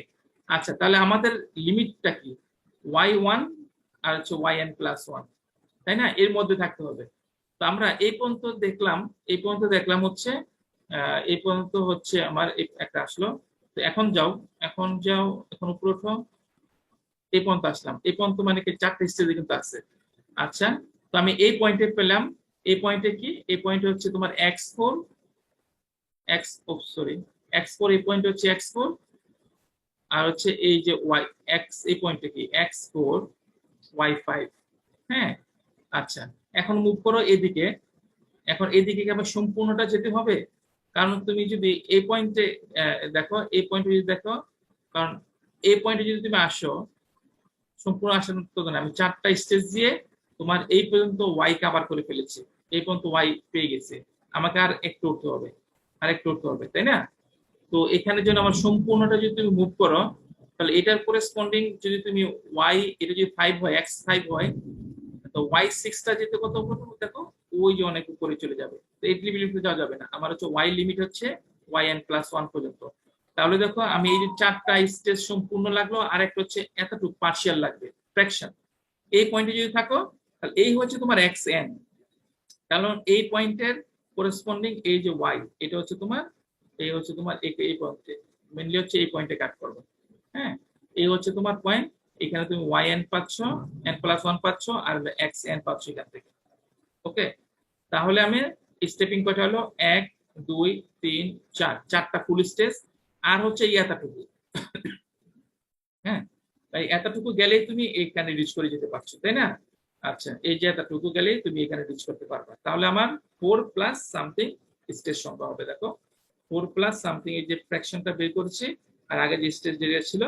আচ্ছা, তাহলে আমাদের লিমিটটা কি, y1 আর হচ্ছে yn প্লাস 1, তাই না? এর মধ্যে থাকতে হবে। তো আমরা এই পর্যন্ত দেখলাম, এই পর্যন্ত দেখলাম হচ্ছে এই পর্যন্ত হচ্ছে আমার একটা আসলো। তো এখন যাও, এখন যাও, এখন উপরে ওঠো, এই পর্যন্ত আসলাম, এই পর্যন্ত মানে কি চারটে স্টেজে কিন্তু আছে। আচ্ছা, তো আমি এই পয়েন্টে পেলাম, এই পয়েন্টে কি, এই পয়েন্টে হচ্ছে তোমার x4, x4, এই পয়েন্টে হচ্ছে x4, আর হচ্ছে এই যে y x, এই পয়েন্টে কি x4 y5। হ্যাঁ, আচ্ছা, এখন মুভ করো এদিকে। এখন এদিকে কি আবার সম্পূর্ণটা যেতে হবে, কারণ তুমি যদি এই পয়েন্টে দেখো, এই পয়েন্টে যদি দেখো, কারণ এই পয়েন্টে যদি তুমি আসো, সম্পূর্ণ আসার তো না, আমি চারটা স্টেজ দিয়ে তোমার এই পর্যন্ত ওয়াই কভার করে ফেলেছি, এই পর্যন্ত ওয়াই পেয়ে গেছে, আমাকে আর একটু উঠতে হবে, আরেকটু উঠতে হবে, তাই না? তো এখানে যেন আমার সম্পূর্ণটা যদি তুমি মুভ করো, তাহলে এটার করেসপন্ডিং যদি তুমি ওয়াই, এটা যদি 5 হয়, এক্স 5 হয়, তো ওয়াই 6টা যেতে কত দেখো, ওই যে অনেক উপরে চলে যাবে। তো এই লিমিটে যাওয়া যাবে না, আমার হচ্ছে ওয়াই লিমিট হচ্ছে ওয়াই এন প্লাস 1 পর্যন্ত। তাহলে দেখো আমি এই যে 4টা স্টেজ সম্পূর্ণ লাগলো, আর একটা হচ্ছে এতটুকু পার্শিয়াল লাগবে, ফ্র্যাকশন। এই পয়েন্টে যদি থাকো, তাহলে এই হচ্ছে তোমার এক্স এন। কারণ এই পয়েন্টের করেসপন্ডিং এই যে ওয়াই, এটা হচ্ছে তোমার, এই হচ্ছে তোমার এই পয়েন্টে, মেনলি হচ্ছে এই পয়েন্টে কাট করবে। হ্যাঁ, এই হচ্ছে তোমার পয়েন্ট। এখানে তুমি ওয়াই এন পাচ্ছ, এন প্লাস 1 পাচ্ছ, আর এক্স এন পাচ্ছ এখান থেকে। ওকে, তাহলে আমি স্টেপিং কয়টা হলো, 1 2 3 4, 4টা ফুল স্টেজ। আর হচ্ছে এই এতটুকু। হ্যাঁ, তাই এতটুকু গেলেই তুমি এখানে রিচ করে যেতে পারছো, তাই না? আচ্ছা, এই যে এতটুকু গেলেই তুমি এখানে রিচ করতে পারবে। তাহলে আমার 4 প্লাস সামথিং স্টেজ সংখ্যা হবে, দেখো 4 প্লাস সামথিং, এই যে ফ্র্যাকশনটা বের করেছি, আর আগে যে স্টেজ এরিয়া ছিল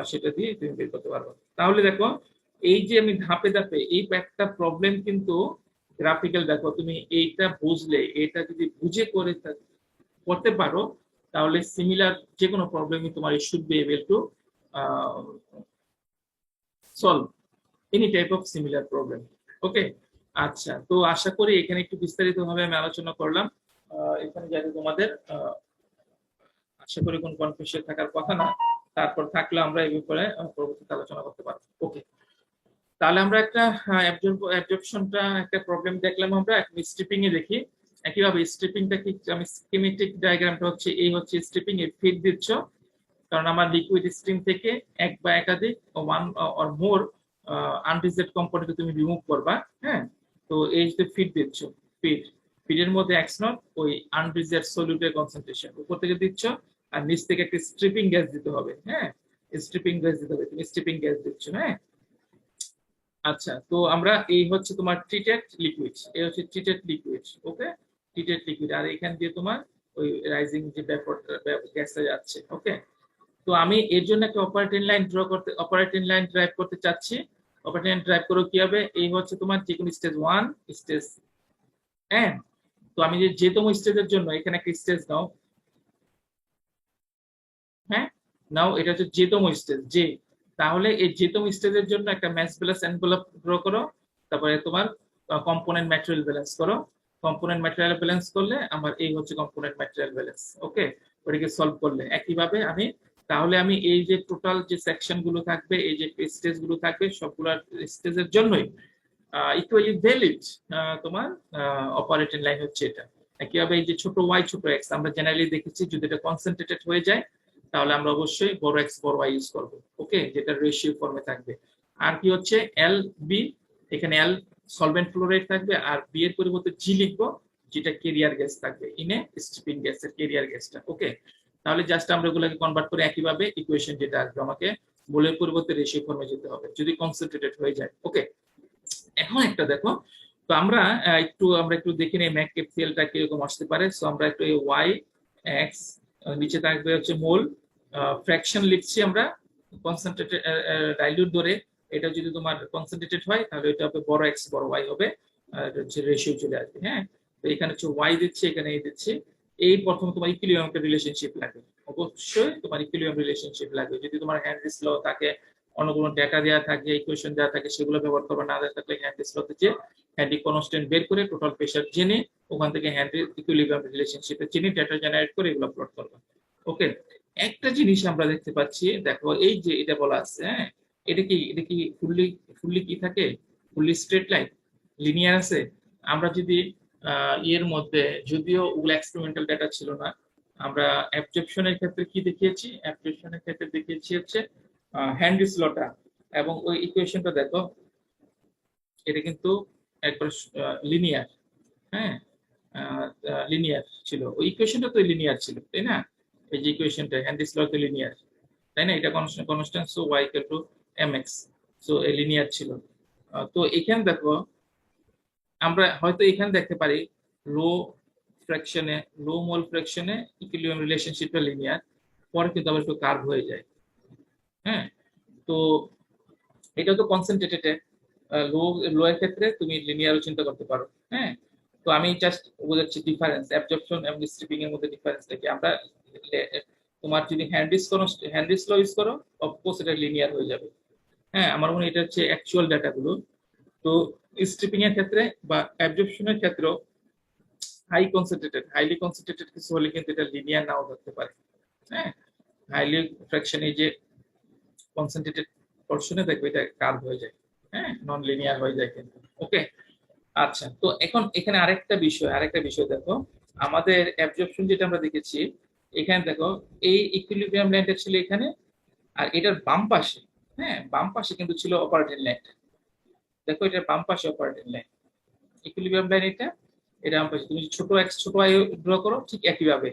সেটা দিয়ে তুমি বের করতে পারবে। তাহলে দেখো, এই যে আমি ধাপে ধাপে এই একটা প্রবলেম কিন্তু গ্রাফিক্যাল, দেখো তুমি এইটা বুঝলে, এটা যদি বুঝে করে করতে পারো, তাহলে সিমিলার যে কোনো প্রবলেমই তোমার should be able to solve any type of similar problem. Okay, আচ্ছা, তো আশা করি এখানে একটু বিস্তারিতভাবে আমি আলোচনা করলাম। এখানে যাতে তোমাদের আশা করি কোনো কনফিউশন থাকার কথা না। তারপর থাকলে আমরা এই ব্যাপারে পরবর্তীতে আলোচনা করতে পারবো। ওকে, তাহলে আমরা একটা অ্যাবজর্পশনটা একটা প্রবলেম দেখলাম, আমরা এখন স্ট্রিপিং এ দেখি। একইভাবে স্ট্রিপিংটা কি, আমি স্কিমেটিক ডায়াগ্রামটা হচ্ছে এই হচ্ছে স্ট্রিপিং এর ফিড দিচ্ছ, কারণ আমার লিকুইড স্ট্রিম থেকে এক বা একাধিক ওয়ান অর মোর আনরিজেড কম্পোনেন্ট তুমি রিমুভ করবা। হ্যাঁ, তো এই যে ফিড দিচ্ছ, ফিড, ফিডের মধ্যে এক্স নট ওই আনরিজেড সলিউটের কনসেন্ট্রেশন উপর থেকে দিচ্ছ, আর নিচ থেকে একটা স্ট্রিপিং গ্যাস দিতে হবে। হ্যাঁ, স্ট্রিপিং গ্যাস দিতে হবে, তুমি স্ট্রিপিং গ্যাস দিচ্ছ। হ্যাঁ, আচ্ছা, তো আমরা এই হচ্ছে তোমার ট্রিটেড লিকুইড, এই হচ্ছে ট্রিটেড লিকুইড। ওকে, ট্রিটেড লিকুইড, আর এখান দিয়ে তোমার ওই রাইজিং যে গ্যাসটা যাচ্ছে। ওকে, তো আমি এর জন্য একটা অপারেটিং লাইন ড্র করতে, অপারেটিং লাইন ড্রাইভ করতে চাচ্ছি। অপারেটিং লাইন ড্রাইভ করো কি হবে, এই হচ্ছে তোমার যে কোনো স্টেজ 1 স্টেজ এন। তো আমি যে যেতম স্টেজের জন্য এখানে একটা স্টেজ নাও। হ্যাঁ, নাও এটা হচ্ছে যেতম স্টেজ জে। তাহলে এই যেতম স্টেজের জন্য একটা ম্যাস ব্যালেন্স এনভেলপ ড্র করো। তারপরে তোমার কম্পোনেন্ট ম্যাটেরিয়াল ব্যালেন্স করো। কম্পোনেন্ট ম্যাটেরিয়াল ব্যালেন্স করলে আমার এই হচ্ছে কম্পোনেন্ট ম্যাটেরিয়াল ব্যালেন্স। ওকে, ওটাকে সলভ করলে একইভাবে আমি, তাহলে আমি এই যে টোটাল যে সেকশন গুলো থাকবে, এই যে স্টেজ গুলো থাকবে, সবগুলো স্টেজের জন্যই ইকুয়ালি ভ্যালিড তোমার অপারেটিং লাইন হচ্ছে এটা। একইভাবে এই যে ছোট ওয়াই ছোট এক্স আমরা জেনারেলি দেখেছি, যদি এটা কনসেন্ট্রেটেড হয়ে যায় তাহলে আমরা অবশ্যই বড় এক্স বড় ওয়াই ইউজ করবো। ওকে, যেটা রেশিও ফর্মে থাকবে। আর কি হচ্ছে এল বি, এখানে এল সলভেন্ট ফ্লোরাইড থাকবে, আর বি এর পরিবর্তে জি লিখবো, যেটা কেরিয়ার গ্যাস থাকবে, ইনে স্টিপিং গ্যাসের কেরিয়ার গ্যাসটা। ওকে, তাহলে জাস্ট আমরা এগুলোকে কনভার্ট করে একইভাবে ইকুয়েশন যেটা আসবে, আমাকে মোলের পরিবর্তে রেশিও ফর্মে যেতে হবে যদি কনসেন্ট্রেটেড হয়ে যায়। ওকে, এখন একটা দেখো, তো আমরা একটু দেখে নিই ম্যাক কেপিএলটা কিরকম আসতে পারে। সো আমরা একটু এই ওয়াই এক্স, নিচে থাকবে হচ্ছে মোল, ফ্র্যাকশন লিখছি আমরা কনসেন্ট্রেটেড ডাইলিউট ধরে। এটা যদি তোমার কনসেন্ট্রেটেড হয় তাহলে এটা হবে বড় এক্স বড় ওয়াই হবে, এটা হচ্ছে রেশিও চলে আসবে। হ্যাঁ, তো এখানে হচ্ছে ওয়াই দিচ্ছি, এখানে এই দিচ্ছি। এই প্রথম তোমার ইকুইলিব্রিয়াম একটা রিলেশনশিপ লাগবে, অবশ্যই তোমার ইকুইলিব্রিয়াম রিলেশনশিপ লাগবে। যদি তোমার হ্যান্ড্রিস ল থাকে, অন্য কোনো ডেটা দেওয়া থাকে, ইকুয়েশন দেওয়া থাকে, সেগুলো ব্যবহার করবে। না থাকলে হ্যান্ড্রিস লতে যে হ্যান্ডি কনস্ট্যান্ট বের করে টোটাল প্রেশার জেনে ওখান থেকে হ্যান্ডি ইকুইলিব্রিয়াম রিলেশনশিপে জেনে ডেটা জেনারেট করে এগুলো প্লট করবে। ওকে, একটা জিনিস আমরা দেখতে পাচ্ছি, দেখো এই যে এটা বলা আছে, হ্যাঁ, এটা কি ফুললি ফুললি কি থাকে, ফুললি স্ট্রেট লাইন লিনিয়ার আছে? আমরা যদি এর মধ্যে, যদিও ওগুলো এক্সপেরিমেন্টাল ডেটা ছিল না, আমরা অ্যাবজর্পশনের ক্ষেত্রে কি দেখিয়েছি, অ্যাবজর্পশনের ক্ষেত্রে দেখিয়েছি হচ্ছে হ্যান্ড্রিস লটা, এবং ওই ইকুয়েশনটা দেখো, এটা কিন্তু একবার লিনিয়ার। হ্যাঁ, লিনিয়ার ছিল, ওই ইকুয়েশনটা তো লিনিয়ার ছিল, তাই না? এই যে ইকুয়েশনটা হ্যান্ড্রিস ল তো লিনিয়ার, তাই না? এটা constant, so y equal to mx, so এই লিনিয়ার ছিল। তো এখানে দেখো, আমরা হয়তো এখানে দেখতে পারি লো ফ্র্যাকশনে, লো মোল ফ্র্যাকশনে ইকুইলিব্রিয়াম রিলেশনশিপটা লিনিয়ার, পরে কিন্তু আবার একটু কার্ভ হয়ে যায়। হ্যাঁ, তো এটা তো কনসেন্ট্রেটেড, লো লো এর ক্ষেত্রে তুমি লিনিয়ারও চিন্তা করতে পারো। হ্যাঁ, তো আমি জাস্ট বোঝাচ্ছি ডিফারেন্স অ্যাবজর্পশন এবং স্ট্রিপিং এর মধ্যে ডিফারেন্সটা কি। আমরা তোমার যদি হ্যান্ড রিস ল ইউজ করো, অফকোর্স এটা লিনিয়ার হয়ে যাবে। হ্যাঁ, আমার মনে হয় এটা হচ্ছে অ্যাকচুয়াল ডাটাগুলো। তো স্ট্রিপিং এর ক্ষেত্রে বা অ্যাবজর্পশনের ক্ষেত্রেও হাইলি কনসেন্ট্রেটেড কিছু হলে কিন্তু এটা লিনিয়ার নাও ধরতে পারে। হ্যাঁ, হাইলি ফ্র্যাকশনে যে কনসেন্ট্রেটেড পোর্শনে দেখবে এটা কার্ভ হয়ে যায়, হ্যাঁ, নন লিনিয়ার হয়ে যায় কিন্তু। ওকে, আচ্ছা। তো এখন এখানে আরেকটা বিষয় দেখো, আমাদের অ্যাবজর্পশন যেটা আমরা দেখেছি, এখানে দেখো এই ইকুইলিব্রিয়াম লাইনটা ছিল এখানে, আর এটার বাম পাশে, হ্যাঁ, বাম পাশে কিন্তু ছিল অপারেটিং লাইন। দেখো এটার বাম পাশে অপারেটিং লাইন, ইকুইলিব্রিয়াম লাইন এটা, এটা বাম পাশে। তুমি ছোট এক্স ছোট আই ড্র করো, ঠিক একইভাবে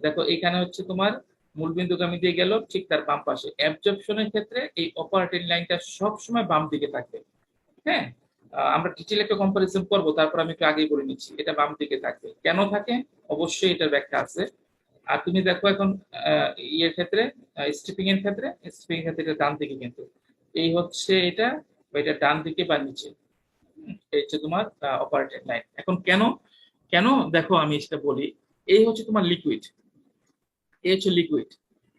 দেখো এখানে হচ্ছে তোমার মূলবিন্দুগামী দিয়ে গেল, ঠিক তার বাম পাশে। অ্যাবজর্পশনের ক্ষেত্রে এই অপারেটিং লাইনটা সব সময় বাম দিকে থাকবে। হ্যাঁ, আমরা ডিটেইল একটা কম্পারিজন করব, তারপর আমি একটু আগেই বলে নিচ্ছি এটা বাম দিকে থাকবে কেন থাকে, অবশ্যই এটার ব্যাখ্যা আছে। আর তুমি দেখো এখন ইয়ের ক্ষেত্রে, স্ট্রিপিং এর ক্ষেত্রে এটা ডান দিকে, কিন্তু এই হচ্ছে এটা, বা এটা ডান দিকে বা নিচে, এই হচ্ছে তোমার অপারেটিং লাইন। এখন কেন কেন দেখো আমি সেটা বলি। এই হচ্ছে তোমার লিকুইড, এই হচ্ছে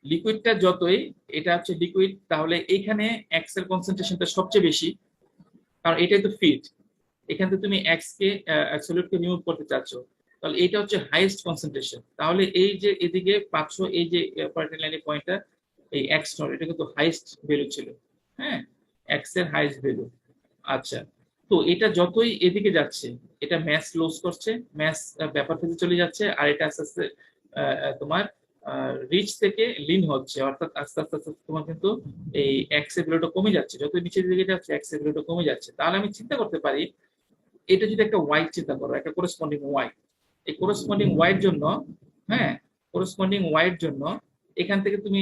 লিকুইডটা যতই, এটা হচ্ছে লিকুইড, তাহলে এখানে এক্স এর কনসেন্ট্রেশনটা সবচেয়ে বেশি, কারণ এটাই তো ফিট। এখান থেকে তুমি এক্স কে সলিউটকে রিমুভ করতে চাচ্ছ, তাহলে এটা হচ্ছে হাইয়েস্ট কনসেন্ট্রেশন। তাহলে এই যে এদিকে পাচ্ছ, এই যে অপারেটিং লাইনের পয়েন্টটা, এই এক্স নট, এটা কিন্তু হাইয়েস্ট ভ্যালু ছিল। হ্যাঁ, এক্স এর হাইয়েস্ট ভ্যালু। আচ্ছা, তো এটা যতই এদিকে যাচ্ছে, এটা ম্যাস লস করছে, ম্যাস ব্যাপার থেকে চলে যাচ্ছে, আর এটা আস্তে আস্তে তোমার রিচ থেকে লিন হচ্ছে, অর্থাৎ আস্তে আস্তে আস্তে তোমার কিন্তু এই এক্স এর ভ্যালুটা কমে যাচ্ছে, যত নিচের দিকে যাচ্ছে এক্স এর ভ্যালুটা কমে যাচ্ছে। তাহলে আমি চিন্তা করতে পারি, এটা যদি একটা ওয়াই চিন্তা করো, একটা করেসপন্ডিং ওয়াই, এই করেসপন্ডিং ওয়াই এর জন্য, হ্যাঁ, করেসপন্ডিং ওয়াই এর জন্য এখান থেকে তুমি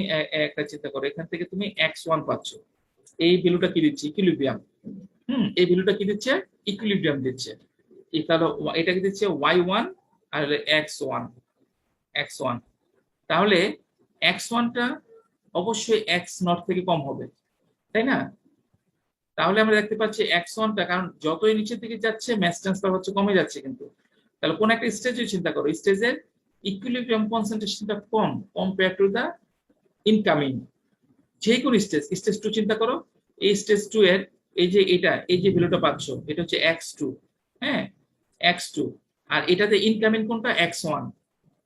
একটা চিন্তা করো, এখান থেকে তুমি এক্স ওয়ান পাচ্ছ, এই ভ্যালুটা কি দিচ্ছে, ইকুইলিব্রিয়াম। এই ভ্যালুটা কি দিচ্ছে, ইকুইলিব্রিয়াম দিচ্ছে। তাহলে এটাকে দিচ্ছে ওয়াই ওয়ান, আর এক্স ওয়ান। তাহলে এক্স ওয়ানটা অবশ্যই এক্স নট থেকে কম হবে, তাই না? তাহলে আমরা দেখতে পাচ্ছি এক্স ওয়ানটা, কারণ যতই নিচের দিকে যাচ্ছে ম্যাস ট্রান্সফার হচ্ছে, কমে যাচ্ছে কিন্তু। তাহলে কোন একটা স্টেজে চিন্তা করো, স্টেজের ইকুইলিব্রিয়াম কনসেন্ট্রেশনটা কম কম্পেয়ার টু দা ইনকামিং। যে কোনো স্টেজ টু চিন্তা করো, এই স্টেজ টু এর এই যে এই যে ভ্যালুটা পাচ্ছ, এটা হচ্ছে এক্স টু। হ্যাঁ, এক্স টু, আর এটাতে ইনকামিং কোনটা, এক্স ওয়ান।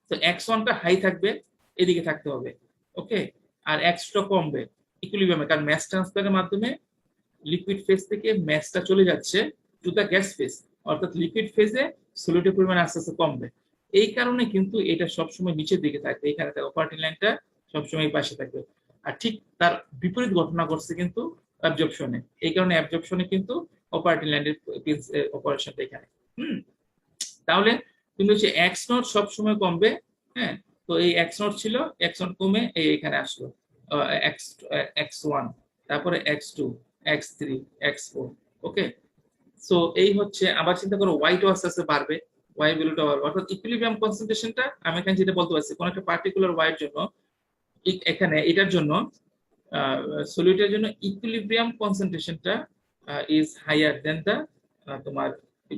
তো এক্স ওয়ানটা হাই থাকবে, এদিকে থাকতে হবে। ওকে, আর এক্স টু কমবে ইকুইলিব্রিয়ামে, কারণ ম্যাস ট্রান্সফারের মাধ্যমে লিকুইড ফেজ থেকে ম্যাসটা চলে যাচ্ছে টু দ্য গ্যাস ফেজ, অর্থাৎ লিকুইড ফেজে সলিডের পরিমাণ আস্তে আস্তে কমবে। এই কারণে কিন্তু এটা সবসময় নিচের দিকে থাকবে, এখানে অপারেটিং লাইনটা সবসময় এই পাশে থাকবে। আর ঠিক তার বিপরীত ঘটনা ঘটছে কিন্তু অ্যাবজর্পশনে, এই কারণে অ্যাবজর্পশনে কিন্তু অপারেটিং লাইনের অপারেশনটা এখানে। তাহলে কিন্তু হচ্ছে এক্স নট সবসময় কমবে। হ্যাঁ, তো এই এক্স নট ছিল, এক্স নট কমে এখানে আসলো এক্স এক্স ওয়ান, তারপরে X two, X three, X four. Okay, so এই হচ্ছে, আবার চিন্তা করো ওয়াই টু আস্তে আস্তে বাড়বে, ওয়াই ভ্যালুটা বাড়বে, অর্থাৎ ইকুইলিব্রিয়াম কনসেন্ট্রেশনটা আমি এখানে যেটা বলতে পারছি, কোন একটা পার্টিকুলার ওয়াই এর জন্য, এখানে এটার জন্য সলিউটের জন্য ইকুইলিব্রিয়াম কনসেন্ট্রেশনটা ইজ হাইয়ার দেন দা তোমার,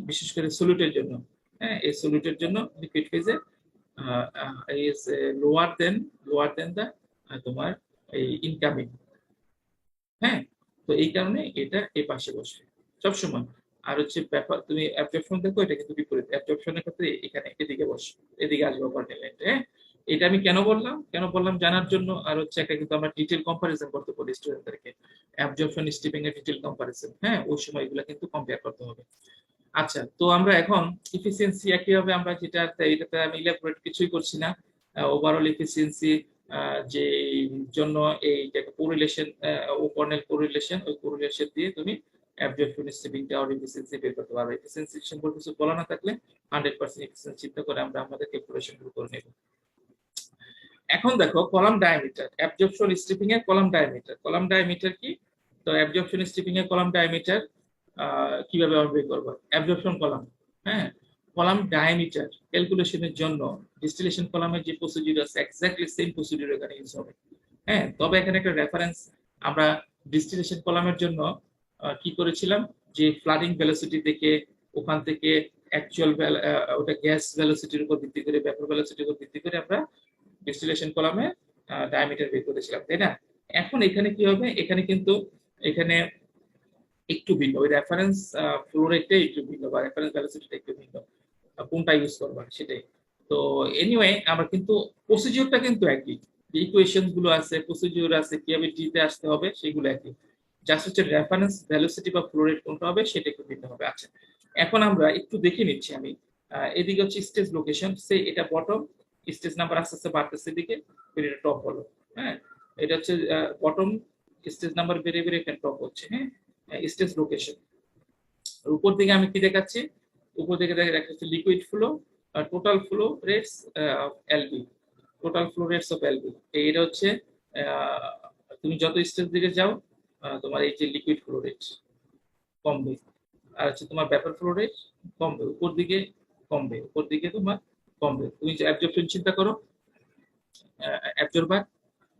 বিশেষ করে সলিউটের জন্য। হ্যাঁ, এই সলিউটের জন্য লিকুইড ফেজে ইজ লোয়ার দেন দা তোমার এই ইনকামিং। হ্যাঁ, তো এই কারণে এটা এই পাশে বসবে সবসময়। আর হচ্ছে ব্যাপার, তুমি অ্যাবজর্পশন দেখো, এটা কিন্তু বিপরীত। অ্যাবজর্পশনের ক্ষেত্রে এখানে এদিকে বসবে, এদিকে আসবে অপারেটিং লাইনটা। হ্যাঁ, এটা আমি কেন বললাম জানার জন্য। আর হচ্ছে একটা কিন্তু আমরা ডিটেল কম্পারিজন করতে পারি স্টুডেন্টদেরকে, অ্যাবজর্পশন স্টিপিং এর ডিটেল কম্পারিজন। হ্যাঁ, ওই সময় এগুলো কিন্তু কম্পেয়ার করতে হবে। আচ্ছা, তো আমরা এখন ইফিসিয়েন্সি একইভাবে আমরা যেটা, এটাতে আমি ইলাবোরেট কিছুই করছি না। ওভারঅল ইফিসিয়েন্সি যে জন্য এই কোরিলেশন, ও কর্নেল কোরিলেশন, ওই কোরিলেশন দিয়ে তুমি অ্যাবজর্পশন স্টিপিংটা আর ইফিসিয়েন্সি বের করতে পারবে। ইফিসিয়েন্সি সম্পর্কে কিছু বলা না থাকলে 100% ইফিসিয়েন্সি চিন্তা করে আমরা আমাদের ক্যালকুলেশন শুরু করে নেব। এখন দেখো কলাম ডায়ামিটার, অ্যাবজর্পশন স্ট্রিপিং এর কলাম ডায়ামিটার কি? তো অ্যাবজর্পশন স্ট্রিপিং এর কলাম ডায়ামিটার কিভাবে আমরা বের করব? অ্যাবজর্পশন কলাম, হ্যাঁ, কলাম ডায়ামিটার ক্যালকুলেশনের জন্য ডিস্টিলেশন কলামের যে প্রসিডিউর আছে এক্স্যাক্টলি সেম প্রসিডিউর এখানে ইউজ হবে। হ্যাঁ, তবে এখানে একটা রেফারেন্স, আমরা ডিস্টিলেশন কলামের জন্য কি করেছিলাম, যে ফ্লাডিং ভেলোসিটি থেকে ওখান থেকে অ্যাকচুয়াল ওটা গ্যাস ভেলোসিটির উপর ভিত্তি করে, ভেপর ভেলোসিটির উপর ভিত্তি করে আমরা ডিস্টিলেশন কলামে ডায়ামিটার বের করেছিলাম, তাই না? এখন এখানে কি হবে, এখানে কিন্তু এখানে একটু ভিন্ন, ওই রেফারেন্স ফ্লো রেটটা একটু ভিন্ন বা রেফারেন্স ভেলোসিটিটা একটু ভিন্ন, কোনটা ইউজ করবা সেটাই। তো এনিওয়ে আমরা কিন্তু প্রসিডিউরটা কিন্তু একই, যে ইকুয়েশন গুলো আছে, প্রসিডিউর আছে, কিভাবে টি তে আসতে হবে সেগুলো একই, জাস্ট হচ্ছে রেফারেন্স ভেলোসিটি বা ফ্লো রেট কোনটা হবে সেটা একটু ভিন্ন হবে। আচ্ছা, এখন আমরা একটু দেখে নিচ্ছি আমি, এদিকে হচ্ছে স্টেজ লোকেশন, সে এটা বটম, স্টেজ নাম্বার আস্তে আস্তে বাড়তেছে এদিকে, এটা টপ হলো, হ্যাঁ এটা হচ্ছে বটম, স্টেজ নাম্বার বেড়ে বেড়ে এখানে টপ হচ্ছে, হ্যাঁ স্টেজ লোকেশন। উপর দিকে আমি কি দেখাচ্ছি, উপর দিকে দেখাচ্ছি liquid flow, total flow rates of LB, total flow rates of LB. এটা হচ্ছে তুমি যত স্টেজ দিকে যাও তোমার এই যে লিকুইড ফ্লো রেট কমবে, আর হচ্ছে তোমার ভেপর ফ্লো রেট কমবে, উপর দিকে কমবে, উপর দিকে তোমার কমবে। তুমি যে অ্যাবজর্পশন চিন্তা করো, অ্যাবজর্বার,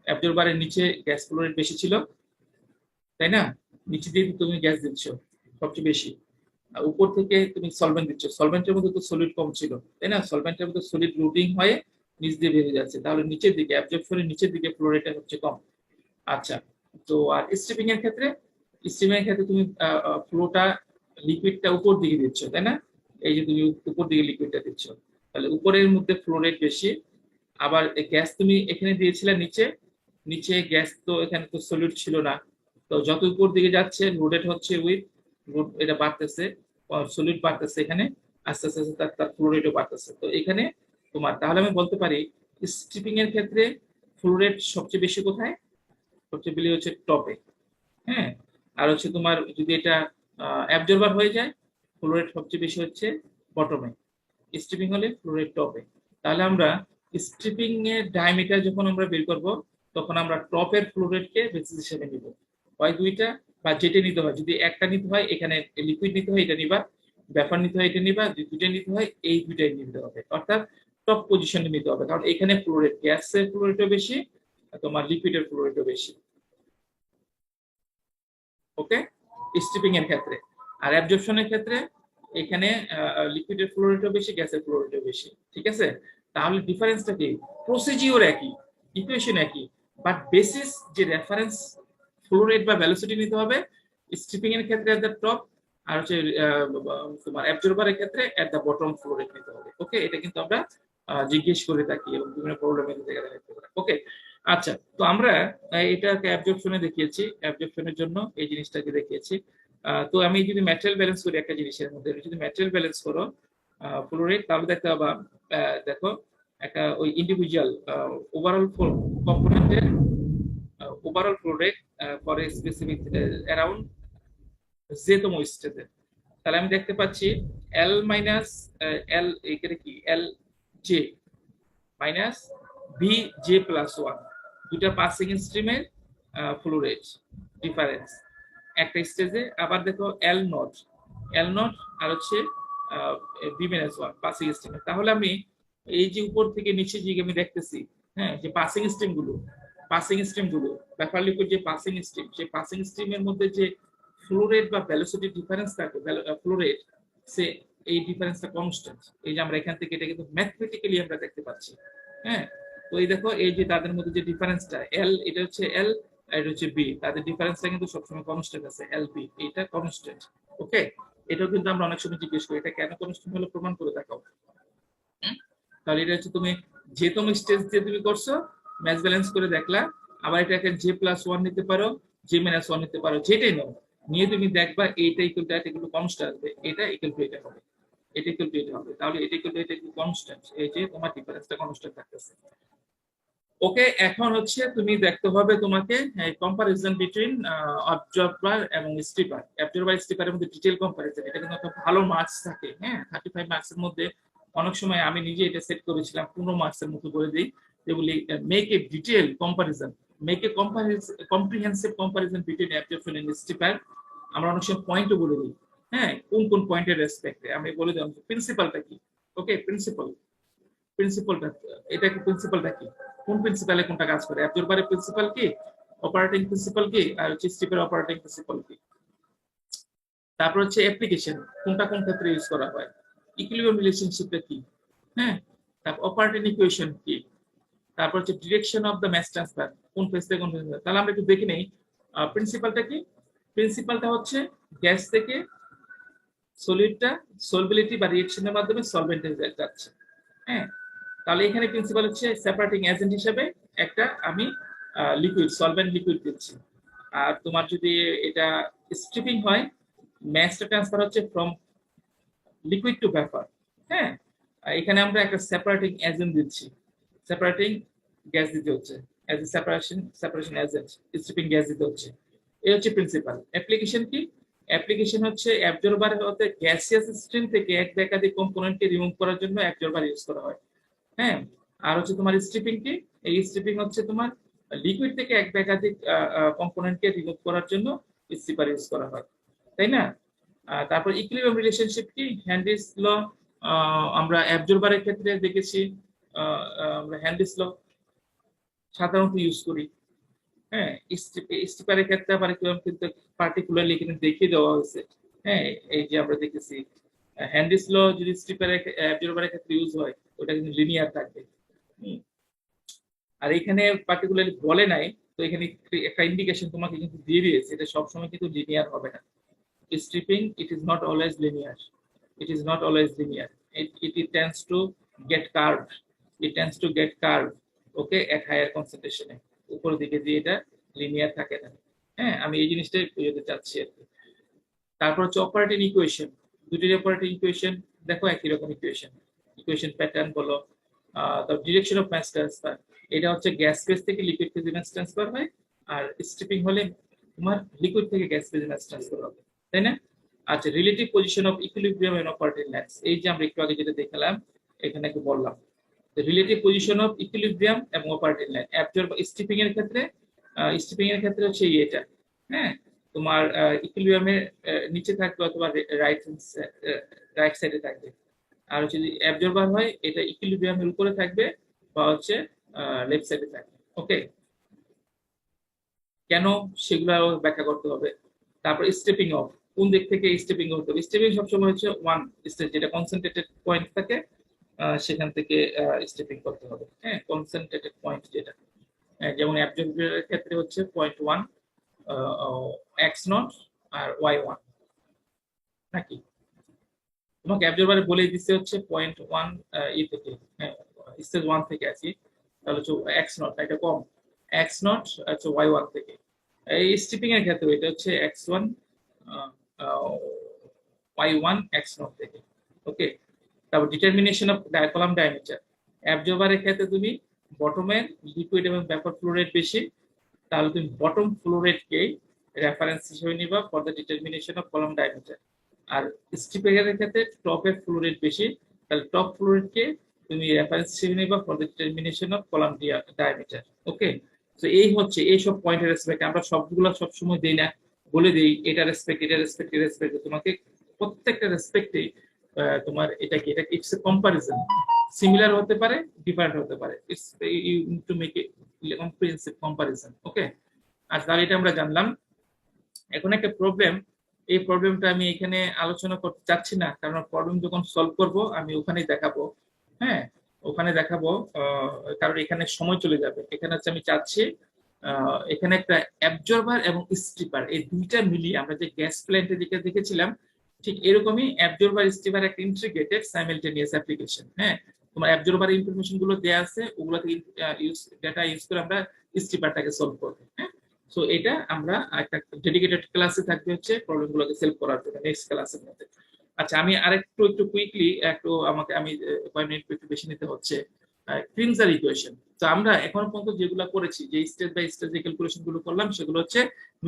অ্যাবজর্বারের নিচে গ্যাস ফ্লো রেট বেশি ছিল, তাই না? নিচে দিয়ে তুমি গ্যাস দিচ্ছ সবচেয়ে বেশি, উপর থেকে তুমি সলভেন্ট দিচ্ছ, সলভেন্টের মধ্যে তো সলিড কম ছিল, তাই না? সলভেন্টের মধ্যে সলিড রুটিং হয়ে নিচ দিয়ে বেরিয়ে যাচ্ছে, তাহলে নিচের দিকে অ্যাবজর্পশনের নিচের দিকে ফ্লো রেটটা হচ্ছে কম। আচ্ছা, তো আর স্ট্রিপিং এর ক্ষেত্রে, স্ট্রিপিং এর ক্ষেত্রে তুমি ফ্লোটা লিকুইডটা উপর দিকে দিচ্ছ, তাই না? এই যে তুমি উপর দিকে লিকুইডটা দিচ্ছ, তাহলে উপরের মধ্যে ফ্লো রেট বেশি। আবার গ্যাস তুমি এখানে দিয়েছিলে নিচে, নিচে গ্যাস তো এখানে তো সলিড ছিল না, তো যত উপর দিকে যাচ্ছে রোটেট হচ্ছে উইথ এটা বাড়তেছে, সলিড বাড়তেছে এখানে, আস্তে আস্তে আস্তে তার ফ্লো রেটও বাড়তেছে। তো এখানে তোমার, তাহলে আমি বলতে পারি স্ট্রিপিং এর ক্ষেত্রে ফ্লো রেট সবচেয়ে বেশি কোথায়, সবচেয়ে বেশি হচ্ছে টপে, হ্যাঁ। আর হচ্ছে তোমার যদি এটা অ্যাবজর্বার হয়ে যায়, ফ্লো রেট সবচেয়ে বেশি হচ্ছে বটমে, স্ট্রিপিং হলে ফ্লো রেট টপে। তাহলে আমরা স্ট্রিপিং এর ডায়ামিটার যখন আমরা বের করব, তখন আমরা টপের ফ্লো রেটকে বেসিস হিসেবে নিব, হয় দুইটা বা যেটা নিতে হয়, যদি একটা নিতে হয় এখানে লিকুইড নিতে হয় এটা নিবা, ব্যাপার নিতে হয় এটা নিবা, যদি দুইটা নিতে হয় এই দুইটাই নিতে হবে, অর্থাৎ টপ পজিশনে নিতে হবে, কারণ এখানে ফ্লো রেট, গ্যাসের ফ্লো রেটও বেশি, তোমার লিকুইডের ফ্লো রেটও বেশি। ওকে, স্ট্রিপিং এর ক্ষেত্রে। আর অ্যাবজর্পশনের ক্ষেত্রে এখানে লিকুইডের ফ্লো রেটও বেশি, গ্যাসের ফ্লো রেটও বেশি, ঠিক আছে? তাহলে ডিফারেন্সটা কি, প্রসিডিওর একই, ইকুয়েশন একই, বাট বেসিস যে রেফারেন্স ফ্লো রেট বা ভেলোসিটি নিতে হবে স্ট্রিপিং এর ক্ষেত্রে এট দ্য টপ, আর হচ্ছে তোমার অ্যাবজর্বারের ক্ষেত্রে at the bottom flow rate নিতে হবে। ওকে, এটা কিন্তু আমরা জিজ্ঞেস করে থাকি এবং বিভিন্ন প্রবলেমের জায়গায় দেখতে পারি। ওকে, আচ্ছা, তো আমরা এটাকে অ্যাবজর্পশনে দেখিয়েছি, অ্যাবজর্পশনের জন্য এই জিনিসটাকে দেখিয়েছি। তো আমি যদি ম্যাটেরিয়াল ব্যালেন্স করি একটা জিনিসের মধ্যে, যদি ম্যাটেরিয়াল ব্যালেন্স করো ফ্লো রেট, তাহলে দেখতে পাবা, দেখো একটা ওই ইন্ডিভিজুয়াল ওভারঅল কম্পোনেন্টের overall flow rate for a specific around জেতম স্টেজে, তাহলে আমি দেখতে পাচ্ছি এল মাইনাস এল, এখানে কি L J minus V J plus one, দুটা পাসিং স্ট্রিমের ফ্লো রেট ডিফারেন্স একটা স্টেজে। আবার দেখো এল নট, এল নট আর হচ্ছে ভি মাইনাস ওয়ান পাসিং স্ট্রিমে। তাহলে আমি এই যে উপর থেকে নিচে যে আমি দেখতেছি, হ্যাঁ, যে পাসিং স্ট্রিম গুলো, পাসিং স্ট্রিম গুলো ব্যাপার লিকুইড যে পাসিং স্ট্রিম, সেই পাসিং স্ট্রিমের মধ্যে যে ফ্লো রেট বা ভেলোসিটি ডিফারেন্স থাকে, ফ্লো রেট সে এই ডিফারেন্সটা কনস্ট্যান্ট, এই যে আমরা এখান থেকে এটা কিন্তু ম্যাথমেটিক্যালি আমরা দেখতে পাচ্ছি, হ্যাঁ। তো এই দেখো এই যে তাদের মধ্যে যে ডিফারেন্সটা এল, এটা হচ্ছে এল, আর এটা হচ্ছে বি, তাদের ডিফারেন্সটা কিন্তু সবসময় কনস্ট্যান্ট আছে, এল বি, এটা কনস্ট্যান্ট। ওকে, এটাও কিন্তু আমরা অনেক সময় জিজ্ঞেস করি এটা কেন কনস্ট্যান্ট হলো, প্রমাণ করে দেখাও। তাহলে এটা হচ্ছে তুমি যে তুমি স্টেজ দিয়ে তুমি করছো, ম্যাচ ব্যালেন্স করে দেখলা, আবার এটাকে জে প্লাস ওয়ান নিতে পারো, জে মাইনাস ওয়ান নিতে পারো, যেটাই নাও, নিয়ে তুমি দেখবা এইটা ইকুয়াল টু এটা কিন্তু কনস্ট্যান্ট আসবে, এটা ইকুয়াল টু এটা হবে, এটা ইকুয়াল টু এটা হবে, তাহলে এটা ইকুয়াল টু এটা কিন্তু কনস্ট্যান্ট, এই যে তোমার ডিফারেন্সটা কনস্ট্যান্ট থাকতেছে। ওকে, এখন হচ্ছে তুমি দেখতে হবে তোমাকে কম্পারিজন বিটুইন অবজার্ভার এবং স্ট্রিপার, অবজার্ভার স্ট্রিপারের মধ্যে ডিটেইল কম্পারিজন, এটা কিন্তু একটা ভালো মার্কস থাকে, হ্যাঁ 35 মার্কসের মধ্যে। অনেক সময় আমি নিজে এটা সেট করেছিলাম 15 মার্কসের মতো করে দিই, যেগুলি make a detail comparison, make a comprehensive comparison between absorber and stripper. আমরা অনেক সময় পয়েন্টও বলে দিই, হ্যাঁ কোন কোন পয়েন্টের রেসপেক্টে আমি বলে দিলাম প্রিন্সিপালটা কি। ওকে, প্রিন্সিপালটা, এটা কি প্রিন্সিপালটা কি, কোন প্রিন্সিপালে কোনটা কাজ করে, অ্যাবজর্বারের প্রিন্সিপাল কি, অপারেটিং প্রিন্সিপাল কি, আর স্ট্রিপের অপারেটিং প্রিন্সিপাল কি। তারপর হচ্ছে অ্যাপ্লিকেশন, কোনটা কোন ক্ষেত্রে ইউজ করা হয়, ইকুইলিব্রিয়াম রিলেশনশিপটা কি, হ্যাঁ, তারপর অপারেটিং ইকুয়েশন কি, তারপর হচ্ছে direction of the mass transfer, কোন ফেজ থেকে কোন ফেজ। তাহলে আমরা একটু দেখে নেই প্রিন্সিপালটা কি। প্রিন্সিপালটা হচ্ছে গ্যাস থেকে সলিডটা সলবিলিটি বা রিঅ্যাকশনের মাধ্যমে সলভেন্টে যাচ্ছে, হ্যাঁ। তাহলে এখানে প্রিন্সিপাল হচ্ছে সেপারেটিং এজেন্ট হিসেবে একটা আমি লিকুইড সলভেন্ট লিকুইড দিচ্ছি। আর তোমার যদি এটা স্ট্রিপিং হয়, ম্যাসটা ট্রান্সফার হচ্ছে ফ্রম লিকুইড টু ভেপার, হ্যাঁ। এখানে আমরা একটা সেপারেটিং এজেন্ট দিচ্ছি, সেপারেটিং গ্যাস দিতে হচ্ছে, as a separation agent stripping gas দিতে হচ্ছে। এই হচ্ছে প্রিন্সিপাল। অ্যাপ্লিকেশন কি? অ্যাপ্লিকেশন হচ্ছে অ্যাবজর্বার হতে গ্যাসিয়াস স্ট্রিম থেকে এক বা একাধিক কম্পোনেন্টকে রিমুভ করার জন্য অ্যাবজর্বার ইউজ করা হয়, হ্যাঁ। আর হচ্ছে তোমার স্ট্রিপিং কি? এই স্ট্রিপিং হচ্ছে তোমার লিকুইড থেকে এক বা একাধিক কম্পোনেন্টকে রিমুভ করার জন্য স্ট্রিপার ইউজ করা হয়, তাই না? তারপর ইকুইলিব্রিয়াম রিলেশনশিপ কি? হ্যান্ডিস ল আমরা অ্যাবজর্বারের ক্ষেত্রে দেখেছি, আমরা হ্যান্ডিস ল সাধারণত ইউজ করি, হ্যাঁ। স্ট্রিপারের ক্ষেত্রে আবার কিন্তু পার্টিকুলারলি এখানে দেখিয়ে দেওয়া হয়েছে, হ্যাঁ। এই যে আমরা দেখেছি হ্যান্ডিস ল যদি স্ট্রিপারের অ্যাবজর্বারের ক্ষেত্রে ইউজ হয় ওটা কিন্তু লিনিয়ার থাকবে। আর এখানে পার্টিকুলারলি বলে নাই, তো এখানে একটা ইন্ডিকেশন তোমাকে কিন্তু দিয়ে দিয়েছে, এটা সবসময় কিন্তু লিনিয়ার হবে না। Stripping, it is not always linear. It is not always linear. It tends to get curved. It tends to get curved. Okay, at higher concentration. উপর দিকে দিয়ে এটা লিনিয়ার থাকে না, হ্যাঁ। আমি এই জিনিসটাই বুঝতে চাচ্ছি আর কি। তারপর হচ্ছে অপারেটিং ইকুয়েশন, দুটি অপারেটিং ইকুয়েশন দেখো একই রকম ইকুয়েশন, ইকুয়েশন প্যাটার্ন বলো। তারপর ডিরেকশন অফ মাস ট্রান্সফার, এটা হচ্ছে গ্যাস ফেজ থেকে লিকুইড ফেজে মাস ট্রান্সফার হয়, আর স্ট্রিপিং হলে তোমার লিকুইড থেকে গ্যাস ফেজে মাস ট্রান্সফার হবে, তাই না? আচ্ছা, relative position of equilibrium and operating lines, এই যে আমরা একটু আগে যেটা দেখালাম এখানে একটু বললাম রিলেটিভ পজিশন অফ ইকুইলিব্রিয়াম এবং অপারেটিং লাইন। অ্যাবজর্ব স্ট্রিপিং এর ক্ষেত্রে হচ্ছে এটা, হ্যাঁ। তোমার ইকুইলিব্রিয়ামের নিচে থাকবে অথবা রাইট সাইডে থাকবে। আর যদি অ্যাবজর্বার হয় এটা ইকুইলিব্রিয়ামের উপরে থাকবে বা হচ্ছে লেফট সাইডে থাকবে, ওকে। কেন সেগুলো ব্যাখ্যা করতে হবে। তারপর স্টেপিং অফ, কোন দিক থেকে স্টেপিং হতে হবে। স্টেপিং সবসময় হচ্ছে ওয়ান স্টেজ, যেটা কনসেন্ট্রেটেড পয়েন্ট থাকে সেখান থেকে স্টেপিং করতে হবে, হ্যাঁ। কনসেন্ট্রেটেড পয়েন্ট যেটা, যেমন অ্যাবজর্বারের ক্ষেত্রে হচ্ছে পয়েন্ট ওয়ান এক্স নট আর ওয়াই ওয়ান, নাকি তোমাকে অ্যাবজর্বারে বলে দিচ্ছে হচ্ছে পয়েন্ট ওয়ান ই থেকে, স্টেজ ওয়ান থেকে আছি, তাহলে হচ্ছে এক্স নট, এটা কম, এক্স নট হচ্ছে ওয়াই ওয়ান থেকে। এই স্ট্রিপিং এর ক্ষেত্রে এটা হচ্ছে x one y one x naught থেকে, ওকে। তারপর ডিটারমিনেশন অফ কলাম ডায়ামিটার, অ্যাবজর্বারের ক্ষেত্রে তুমি বটমের লিকুইড এবং ভেপার ফ্লো রেট বেশি, তাহলে তুমি বটম ফ্লো রেটকে রেফারেন্স হিসেবে নিবা for the determination of column diameter. আর স্ট্রিপিং এর ক্ষেত্রে টপের ফ্লো রেট বেশি, তাহলে টপ ফ্লো রেটকে তুমি রেফারেন্স হিসেবে নিবা for the determination of column diameter, okay. তো এই হচ্ছে এইসব পয়েন্টের রেসপেক্ট, আমরা সবগুলো সবসময় দেই না, বলে দেই এটা রেসপেক্ট, এটা রেসপেক্ট, এটা রেসপেক্ট, তোমাকে প্রত্যেকটা রেসপেক্টে তোমার এটা কি, এটা ইটস এ কম্পারিজন, সিমিলার হতে পারে, ডিফারেন্ট হতে পারে, it's you need to make a comprehensive comparison, okay. আর তাহলে এটা আমরা জানলাম। এখন একটা প্রবলেম, এই প্রবলেমটা আমি এখানে আলোচনা করতে চাচ্ছি না, কারণ প্রবলেম যখন সলভ করব আমি ওখানেই দেখাবো, হ্যাঁ, ওখানে দেখাবো, কারণ এখানে সময় চলে যাবে। এখানে হচ্ছে আমি চাচ্ছি এখানে একটা অ্যাবজর্বার এবং স্ট্রিপার এই দুইটা মিলিয়ে আমরা যে গ্যাস প্ল্যান্টে যেটা দেখেছিলাম ঠিক এরকমই অ্যাবজর্বার স্ট্রিপার একটা ইন্টিগ্রেটেড সাইমালটেনিয়াস অ্যাপ্লিকেশন, হ্যাঁ। তোমার অ্যাবজর্বার ইনফরমেশন গুলো দেওয়া আছে, ওগুলো থেকে ডাটা ইউজ করে আমরা স্ট্রিপারটাকে সলভ করব, হ্যাঁ। সো এটা আমরা একটা ডেডিকেটেড ক্লাসে থাকবে হচ্ছে প্রবলেমগুলোকে সলভ করার জন্য নেক্সট ক্লাসের মধ্যে। আচ্ছা, আমি একটু কুইকলি আমি কয়েক মিনিট একটু বেশি নিতে হচ্ছে। ক্রিমজার ইকুয়েশন, তো আমরা এখন পর্যন্ত যেগুলো করেছি, যে স্টেজ বাই স্টেজ যে ক্যালকুলেশন গুলো করলাম সেগুলো হচ্ছে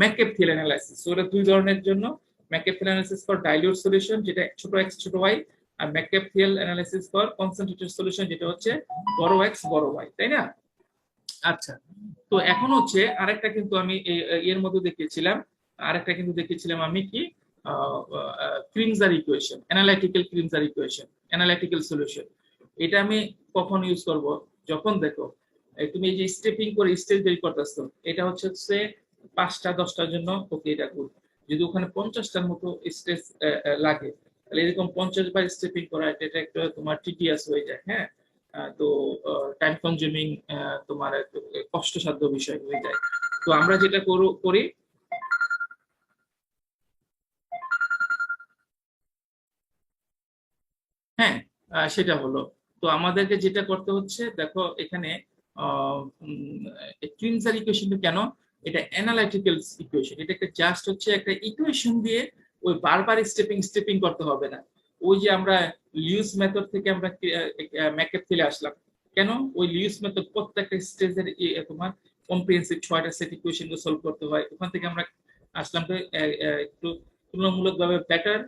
ম্যাককেপ-থিয়েল অ্যানালাইসিস। সো এটা দুই ধরনের জন্য, McCabe Thiele analysis for dilute solution যেটা ছোট x ছোট y, আর McCabe Thiele analysis for concentrated solution যেটা হচ্ছে বড় x বড় y, তাই না? আচ্ছা, তো এখন হচ্ছে আরেকটা কিন্তু আমি এর মধ্যে দেখিয়েছিলাম আমি কি Kremser equation, analytical Kremser equation, analytical solution. এটা আমি কখন ইউজ করব, যখন দেখো তুমি এই যে স্টেপিং করে স্টেজ বের করতেছো, এটা হচ্ছে 5টা 10টার জন্য ওকে এটা গুড, যদি ওখানে 50টার মতো স্টেজ লাগে তাহলে এরকম 50 বার স্টেপিং করা এটা একটা তোমার টিডিয়াস হয়ে যায়। হ্যাঁ, তো টাইম কনজিউমিং, তোমার একটু কষ্টসাধ্য বিষয় হয়ে যায়। তো আমরা যেটা করি, হ্যাঁ, সেটা হলো, তো আমাদেরকে যেটা করতে হচ্ছে দেখো এখানে ক্লিনজার ইকুয়েশনটা কেন, এটা অ্যানালাইটিক্যাল ইকুয়েশন, এটা একটা জাস্ট হচ্ছে একটা ইকুয়েশন দিয়ে ওই বারবার স্টেপিং স্টেপিং করতে হবে না। ওই যে আমরা লিউস মেথড থেকে আমরা ম্যাকেট ফেলে আসলাম কেন, ওই লিউস মেথড প্রত্যেকটা স্টেজের তোমার কম্প্রিহেন্সিভ 6টা সেট ইকুয়েশন সলভ করতে হয়, ওখান থেকে আমরা আসলাম তো একটু তুলনামূলকভাবে বেটার,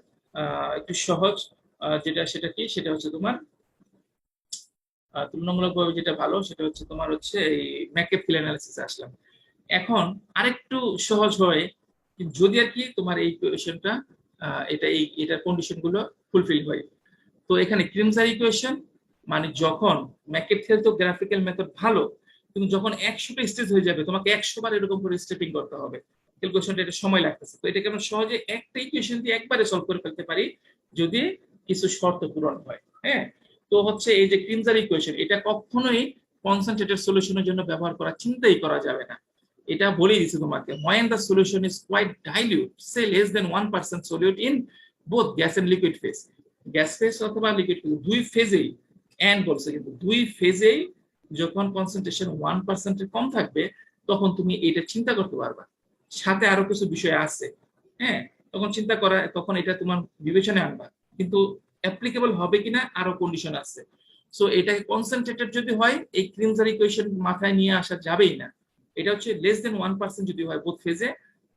একটু সহজ, যেটা সেটা কি, সেটা হচ্ছে তোমার তুলনামূলকভাবে যেটা ভালো সেটা হচ্ছে তোমার হচ্ছে এই ম্যাককেপ ফিল অ্যানালিসিস আসলাম। এখন আরেকটু সহজ হয় যদি আর কি তোমার এই ইকুয়েশনটা, এটার কন্ডিশন গুলো ফুলফিল হয়। তো এখানে ক্রিমজার ইকুয়েশন মানে যখন ম্যাককেপ ফিল তো গ্রাফিক্যাল মেথড ভালো, কিন্তু যখন 100টা স্টেজ হয়ে যাবে তোমাকে 100 বার এরকম করে স্টেপিং করতে হবে, ক্যালকুলেশনটা এটা সময় লাগতেছে। তো এটাকে আমরা সহজে একটা ইকুয়েশন দিয়ে একবারে সলভ করে ফেলতে পারি যদি কিছু শর্ত পূরণ হয়। হ্যাঁ, তো হচ্ছে এই যে ক্রিমজার ইকুয়েশন এটা কখনোই কনসেন্ট্রেটেড সলিউশনের জন্য ব্যবহার করা চিন্তাই করা যাবে না। এটা বলেই দিচ্ছে তোমাকে, when the solution is quite dilute, say less than 1% solute in both gas and liquid phase, gas phase অথবা লিকুইড ফেজ দুই ফেজেই, এন্ড বলছে কিন্তু দুই ফেজেই যখন কনসেন্ট্রেশন 1% এর কম থাকবে তখন তুমি এটা চিন্তা করতে পারবা। সাথে আরো কিছু বিষয় আছে, হ্যাঁ, তখন চিন্তা করা, তখন এটা তোমার বিবেচনায় আনবা, কিন্তু অ্যাপ্লিকেবল হবে কিনা আরো কন্ডিশন আছে। সো এটা কনসেন্ট্রেটেড যদি হয় এই ক্রিমজার ইকুয়েশন মাথায় নিয়ে আসা যাবেই না। এটা হচ্ছে লেস দেন 1% যদি হয় বোথ ফেজে,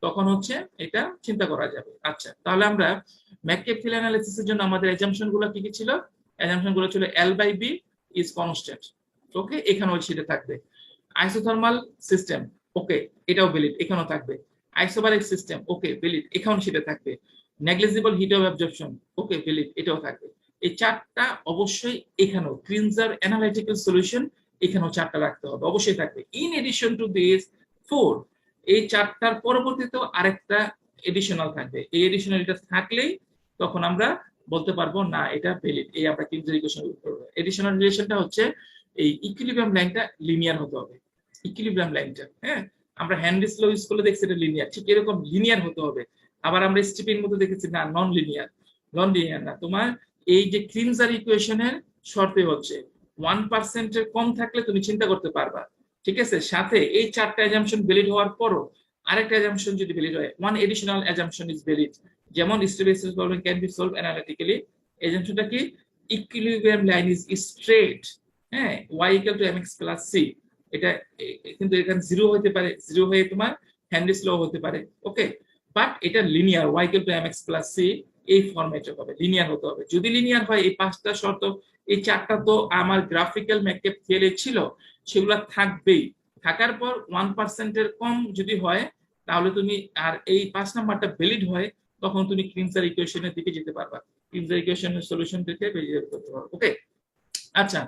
তখন হচ্ছে এটা চিন্তা করা যাবে। আচ্ছা, তাহলে আমরা ম্যাককেপ ফিল অ্যানালিসিসের জন্য আমাদের অ্যাজাম্পশন গুলো কি কি ছিল? অ্যাজাম্পশন গুলো ছিল L by B is constant, okay, এখানেও সেটা থাকবে। আইসোথার্মাল সিস্টেম, ওকে, এটাও ভ্যালিড, এখানেও থাকবে। আইসোবারিক সিস্টেম, ওকে, ভ্যালিড, এখানেও সেটা থাকবে। Negligible heat of absorption, okay, valid, এটাও থাকবে। এই চারটা অবশ্যই এখানেও ক্লিনজার অ্যানালাইটিক্যাল সলিউশন এখানেও চারটা রাখতে হবে, অবশ্যই থাকবে। ইন এডিশন টু দিস 4, এই চারটার পরবর্তীতেও আরেকটা এডিশনাল থাকবে। এই এডিশনালটা থাকলেই তখন আমরা বলতে পারবো না এটা ভ্যালিড, এই আমরা ক্লিনজার ইকুয়েশন ইউজ করব। এডিশনাল রিলেশনটা হচ্ছে এই ইকুইলিব্রিয়াম লাইনটা লিনিয়ার হতে হবে, ইকুইলিব্রিয়াম লাইনটা, হ্যাঁ, আমরা হ্যান্ডিস ল ইউজ করলে দেখছি এটা লিনিয়ার, ঠিক এরকম লিনিয়ার হতে হবে। আবার আমরা স্টিপিং মধ্যে দেখেছি না, নন লিনিয়ার, নন লিনিয়ার না। তোমার এই যে ক্লিনজার ইকুয়েশনের শর্তে হচ্ছে 1% এর কম থাকলে তুমি চিন্তা করতে পারবা, ঠিক আছে। সাথে এই চারটা অ্যাজাম্পশন ভ্যালিড হওয়ার পরও আরেকটা অ্যাজাম্পশন যদি ভ্যালিড হয়, one additional assumption is valid, যেমন stability problem can be solved analytically. অ্যাজাম্পশনটা কি? ইকুইলিব্রিয়াম লাইন ইজ স্ট্রেট, হ্যাঁ, y equal to mx plus c। এটা কিন্তু এখানে জিরো হতে পারে, জিরো হয়ে তোমার হ্যান্ডিস ল হতে পারে, ওকে, বাট এটা linear, y equal to mx plus c এই ফরম্যাটে হবে, লিনিয়ার হতে হবে। যদি লিনিয়ার হয় এই পাঁচটা শর্ত, এই চারটা তো আমার গ্রাফিক্যাল ম্যাককেপ ফেলে ছিল, সেগুলো থাকবেই। থাকার পর 1% এর কম যদি হয় তাহলে তুমি, আর এই 5 নাম্বারটা ভ্যালিড হয়, তখন তুমি ক্লিনজার ইকুয়েশনের দিকে যেতে পারবা, ক্লিনজার ইকুয়েশনের সলিউশন থেকে বেরিয়ে যেতে পারবা, ওকে। আচ্ছা,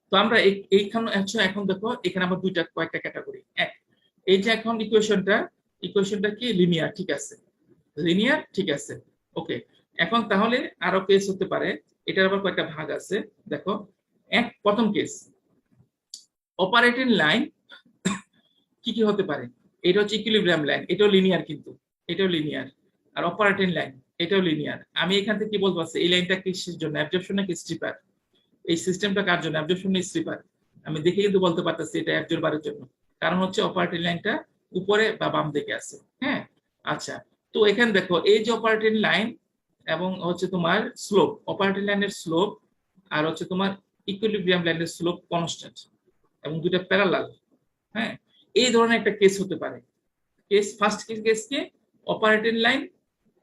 তো আমরা এইখানে আচ্ছা, এখন দেখো এখানে আমরা কয়েকটা ক্যাটাগরি। এক, এই যে এখন ইকুয়েশনটা কি লিনিয়ার, ঠিক আছে, লিনিয়ার, ঠিক আছে, ওকে। এখন তাহলে আরো কেস হতে পারে, এটার আবার কয়েকটা ভাগ আছে, দেখো। প্রথম কেস, অপারেটিং লাইন কি কি হতে পারে? এটা হচ্ছে ইকুইলিব্রিয়াম লাইন, এটাও লিনিয়ার, কিন্তু এটাও লিনিয়ার। আর অপারেটিং লাইন এটাও লিনিয়ার। আমি এখান থেকে কি বলতে পারছি, এই লাইনটা কিসের জন্য, অ্যাবজর্পশন নাকি স্ট্রিপার? এই সিস্টেমটা কার জন্য, অ্যাবজর্পশন না স্ট্রিপার? আমি দেখে কিন্তু বলতে পারতেছি এটা অ্যাবজর্বারের জন্য, কারণ হচ্ছে অপারেটিং লাইনটা উপরে বা বাম দিকে আছে, হ্যাঁ। আচ্ছা, তো এখানে দেখো এই যে অপারেটিং লাইন এবং হচ্ছে তোমার স্লোপ, অপারেটিং লাইনের স্লোপ আর হচ্ছে তোমার ইকুইলিব্রিয়াম লাইনের স্লোপ কনস্ট্যান্ট এবং দুটো প্যারালাল, হ্যাঁ, এই ধরনের একটা কেস হতে পারে। কেস ফার্স্ট কেস কি, অপারেটিং লাইন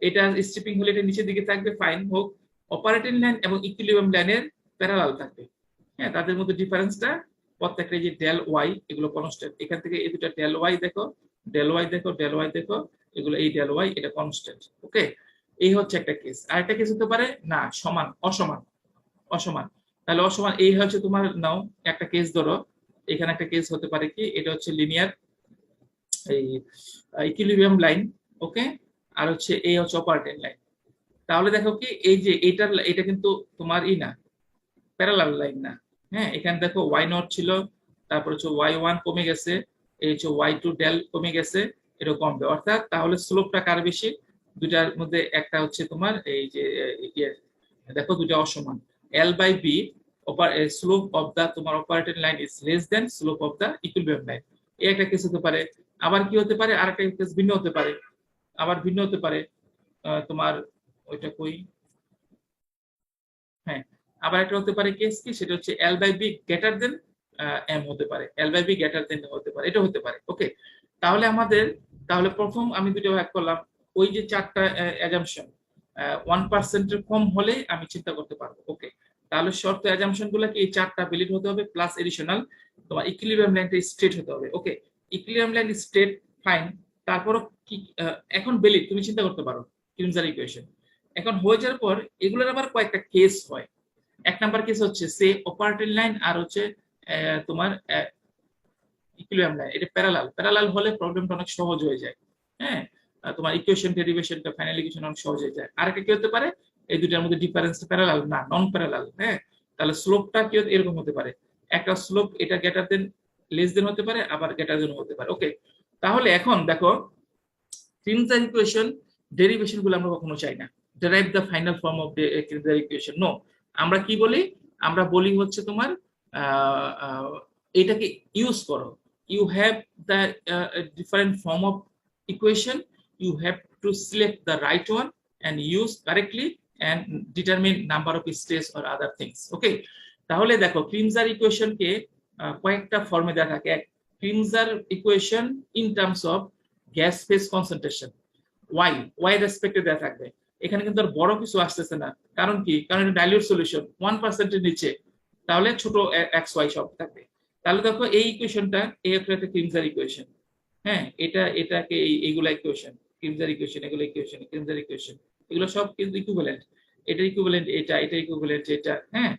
এটা স্ট্রিপিং হলে এটা নিচের দিকে থাকবে, ফাইন হোক, অপারেটিং লাইন এবং ইকুইলিব্রিয়াম লাইনের প্যারালাল থাকবে, হ্যাঁ, তাদের মধ্যে ডিফারেন্সটা প্রত্যেকটা যে ডেল ওয়াই এগুলো কনস্ট্যান্ট, এখান থেকে এই দুটো ডেল ওয়াই দেখো, ডেল ওয়াই দেখো, ডেল ওয়াই দেখো, এগুলো এই ডেল ওয়াই এটা কনস্ট্যান্ট, ওকে। এই হচ্ছে একটা কেস। আরেকটা কেস হতে পারে না, সমান অসমান, অসমান, তাহলে অসমান, এই হচ্ছে তোমার নাও একটা কেস ধরো, এখানে একটা কেস হতে পারে কি, এটা হচ্ছে লিনিয়ার এই ইকুইলিব্রিয়াম লাইন, ওকে, আর হচ্ছে এই হচ্ছে অপারেটিং লাইন, তাহলে দেখো কি এই যে এটা কিন্তু তোমার ই না, প্যারালাল লাইন না। হ্যাঁ, এখানে দেখো ওয়াই নট ছিল, তারপর হচ্ছে ওয়াই ওয়ান কমে গেছে, এই হচ্ছে ওয়াই টু ডেল কমে গেছে, এটা কমবে। অর্থাৎ তাহলে স্লোপটা কার বেশি? দুইটার মধ্যে একটা হচ্ছে তোমার এই যে ইয়ে, দেখো দুইটা অসমান। L by B slope of the তোমার operating line is less than slope of the equilibrium line. এই একটা কেস হতে পারে। আবার কি হতে পারে, আরেকটা কেস ভিন্ন হতে পারে, আবার ভিন্ন হতে পারে। তোমার ওইটা কই, হ্যাঁ, আবার একটা হতে পারে কেস কি, সেটা হচ্ছে L by B greater than M হতে পারে, L by B greater than হতে পারে, এটা হতে পারে। ওকে, তাহলে আমাদের, তাহলে প্রথম আমি দুটো ভাগ করলাম, ওই যে চারটা অ্যাজাম্পশন 1% কম হলে আমি চিন্তা করতে পারবো। ওকে, তাহলে শর্ত অ্যাজাম্পশন গুলো কি, এই চারটা ভ্যালিড হতে হবে প্লাস এডিশনাল তোমার ইকুইলিব্রিয়াম লাইনটা স্ট্রেট হতে হবে। ওকে, ইকুইলিব্রিয়াম লাইন স্ট্রেট, ফাইন। তারপরও কি এখন ভ্যালিড তুমি চিন্তা করতে পারো ক্রিমজার ইকুয়েশন। এখন হয়ে যাওয়ার পর এগুলোর আবার কয়েকটা কেস হয়। এক নাম্বার কেস হচ্ছে সে অপারেটিং লাইন আর হচ্ছে তোমার ইকুইলিব্রিয়াম লাইন, এটা প্যারালাল। প্যারালাল হলে প্রবলেমটা অনেক সহজ হয়ে যায়। হ্যাঁ, তোমার ইকুয়েশন ডেরিভেশনটা, ফাইনাল ইকুয়েশন অনেক সহজ হয়ে যায়। আরেকটা কি হতে পারে, এই দুটার মধ্যে ডিফারেন্স প্যারালাল না, নন প্যারালাল। হ্যাঁ, তাহলে স্লোপটা কি এরকম হতে পারে, একটা স্লোপ এটা গ্রেটার দেন লেস দেন হতে পারে, আবার গ্রেটার দেন হতে পারে। ওকে, তাহলে এখন দেখো ক্রিমজার ইকুয়েশন ডেরিভেশন গুলো আমরা কখনো চাই না, derive the final form of Kremser equation, no. আমরা কি বলি, আমরা বলি হচ্ছে তোমার এটাকে ইউজ করো, you have the different form of equation, you have to select the right one and use correctly and determine number of states or other things. Okay, তাহলে দেখো ক্রিমজার ইকুয়েশন কে কয়েকটা ফর্মে দেওয়া থাকে। Kremser equation in terms of gas phase concentration, Y রেসপেক্টে দেওয়া থাকবে। এখানে কিন্তু আর বড় কিছু আসতেছে না, কারণ কি, কারণ এটা ডাইলিউট সলিউশন 1%-এর নিচে, তাহলে ছোট এক্স ওয়াই সব থাকবে। তাহলে দেখো এই ইকুয়েশনটা, এই একটা ক্রিমজার ইকুয়েশন। হ্যাঁ, এটাকে এইগুলা ইকুয়েশন, ক্রিমজার ইকুয়েশন, এগুলো ইকুয়েশন, ক্রিমজার ইকুয়েশন, এগুলো সব কিন্তু ইকুইভ্যালেন্ট। এটা ইকুইভ্যালেন্ট এটা ইকুইভ্যালেন্ট এটা। হ্যাঁ,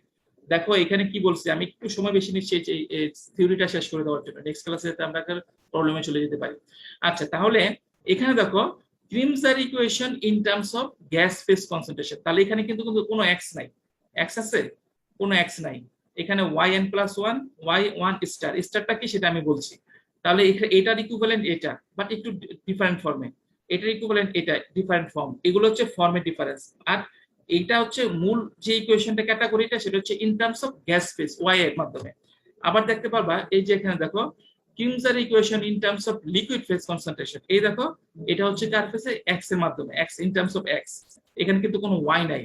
দেখো এখানে কি বলছি, আমি একটু সময় বেশি নিচ্ছি এই থিওরিটা শেষ করে দেওয়ার জন্য, নেক্সট ক্লাসে আমরা প্রবলেমে চলে যেতে পারি। আচ্ছা, তাহলে এখানে দেখো Kremser equation in terms of gas phase concentration, তাহলে এখানে কিন্তু কোনো এক্স নাই, এক্স আছে, কোনো এক্স নাই। এখানে yn+1 y1 স্টার, স্টারটা কি সেটা আমি বলছি। তাহলে এটার ইকুইভ্যালেন্ট এটা, বাট একটু ডিফারেন্ট ফর্মে, এটার ইকুইভ্যালেন্ট এটা ডিফারেন্ট ফর্ম, এগুলো হচ্ছে ফর্মের ডিফারেন্স। আর এইটা হচ্ছে মূল যে ইকুয়েশনটা ক্যাটাগরিটা, সেটা হচ্ছে in terms of gas phase Y এর মাধ্যমে। আবার দেখতে পারবা এই যে এখানে দেখো Kremser equation in terms of liquid phase concentration, এই দেখো এটা হচ্ছে কার ফেজে, এক্স এর মাধ্যমে, X in terms of X. এখানে কিন্তু কোনো ওয়াই নাই।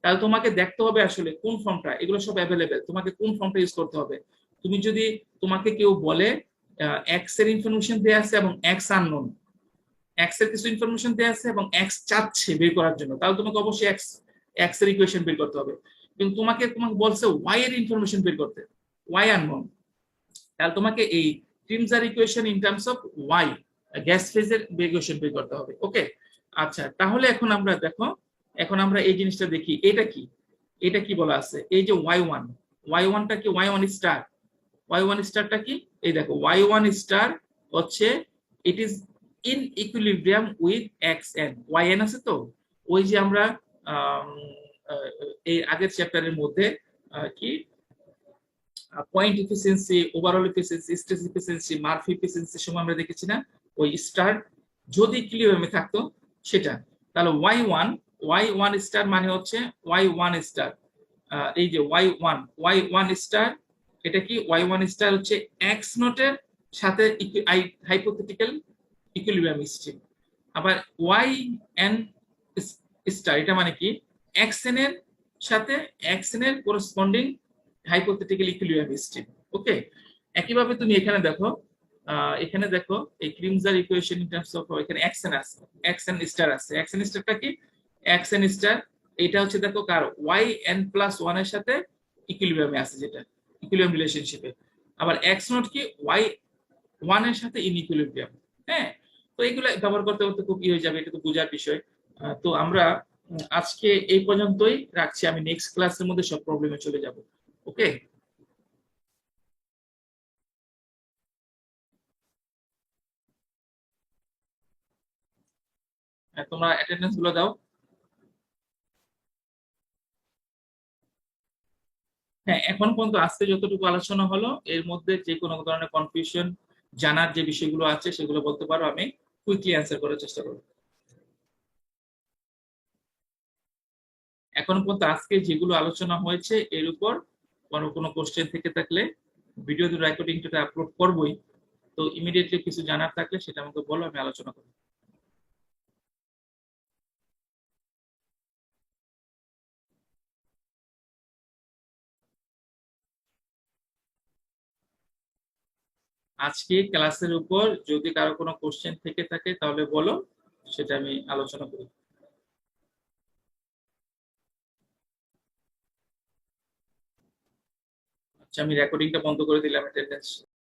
তাহলে তোমাকে দেখতে হবে আসলে কোন ফর্মটা, এগুলো সব অ্যাভেলেবেল, তোমাকে কোন ফর্মটা ইউজ করতে হবে। তুমি যদি, তোমাকে কেউ বলে এক্স এর ইনফরমেশন দেয়া আছে এবং এক্স আননোন, এক্স এর কিছু ইনফরমেশন দেয়া আছে এবং এক্স চাচ্ছে বের করার জন্য, তাহলে তোমাকে অবশ্যই এক্স এক্স এর ইকুয়েশন বের করতে হবে। কিন্তু তোমাকে বলছে ওয়াই এর ইনফরমেশন বের করতে, ওয়াই আননোন, তাহলে তোমাকে এই Kremser equation in terms of Y gas ফেজের ইকুয়েশন বের করতে হবে। ওকে, আচ্ছা, তাহলে এখন আমরা দেখো, এখন আমরা এই জিনিসটা দেখি, এটা কি, এটা কি বলা আছে, এই যে y1, y1টা কি, y1 স্টার, y1 স্টারটা কি, এই দেখো y1 স্টার হচ্ছে it is in equilibrium with xn, yn আছে তো, ওই যে আমরা এই আগের চ্যাপ্টারের মধ্যে কি point efficiency, overall efficiency, stress efficiency, Murphree এফিসিয়েন্সির সময় আমরা দেখেছি না, ওই স্টার যদি ইকুইলিব্রিয়ামে থাকতো সেটা। তাহলে y1 স্টার মানে হচ্ছে y1 স্টার, এই যে y1 স্টার, এটা কি y1 স্টার হচ্ছে x নটের সাথে হাইপোথেটিক্যাল ইকুইলিব্রিয়াম স্টেট। আবার yn স্টার এটা মানে কি, xn এর সাথে xn এর করেসপন্ডিং হাইপোথেটিক্যাল ইকুইলিব্রিয়াম স্টেট। ওকে, একইভাবে তুমি এখানে দেখো এই Kremser equation in terms of, এখানে xn আছে, xn স্টার আছে, xn স্টারটা কি, xn স্টার এটা হচ্ছে দেখো কার, yn+1 এর সাথে ইকুইলিব্রিয়ামে আছে, যেটা ইকুইলিব্রিয়াম রিলেশনশিপে। আবার x নট কি y1 এর সাথে ইনইকুইলিব্রিয়াম। হ্যাঁ, তো এগুলো ব্যবহার করতে করতে খুব হয়ে যাবে, এটা তো বোঝার বিষয়। তো আমরা আজকে এই পর্যন্তই রাখছি, আমি নেক্সট ক্লাসের মধ্যে সব প্রবলেমে চলে যাব। ওকে, তোমরা অ্যাটেন্ডেন্স গুলো দাও। হ্যাঁ, এখন পর্যন্ত আজকে যতটুকু আলোচনা হলো এর মধ্যে যে কোনো ধরনের কনফিউশন জানার যে বিষয়গুলো আছে সেগুলো বলতে পারো, আমি কুইকলি অ্যান্সার করার চেষ্টা করবো। এখন পর্যন্ত আজকে যেগুলো আলোচনা হয়েছে এর উপর কোনো কোনো কোশ্চেন থেকে থাকলে, ভিডিও রেকর্ডিংটা আপলোড করবোই, তো ইমিডিয়েটলি কিছু জানার থাকলে সেটা আমাকে বলো, আমি আলোচনা করবো। আজকে ক্লাসের উপর যদি কারো কোনো কোশ্চেন থেকে থাকে তাহলে বলো, সেটা আমি আলোচনা করি। আচ্ছা, আমি রেকর্ডিংটা বন্ধ করে দিলাম, অ্যাটেন্ডেন্স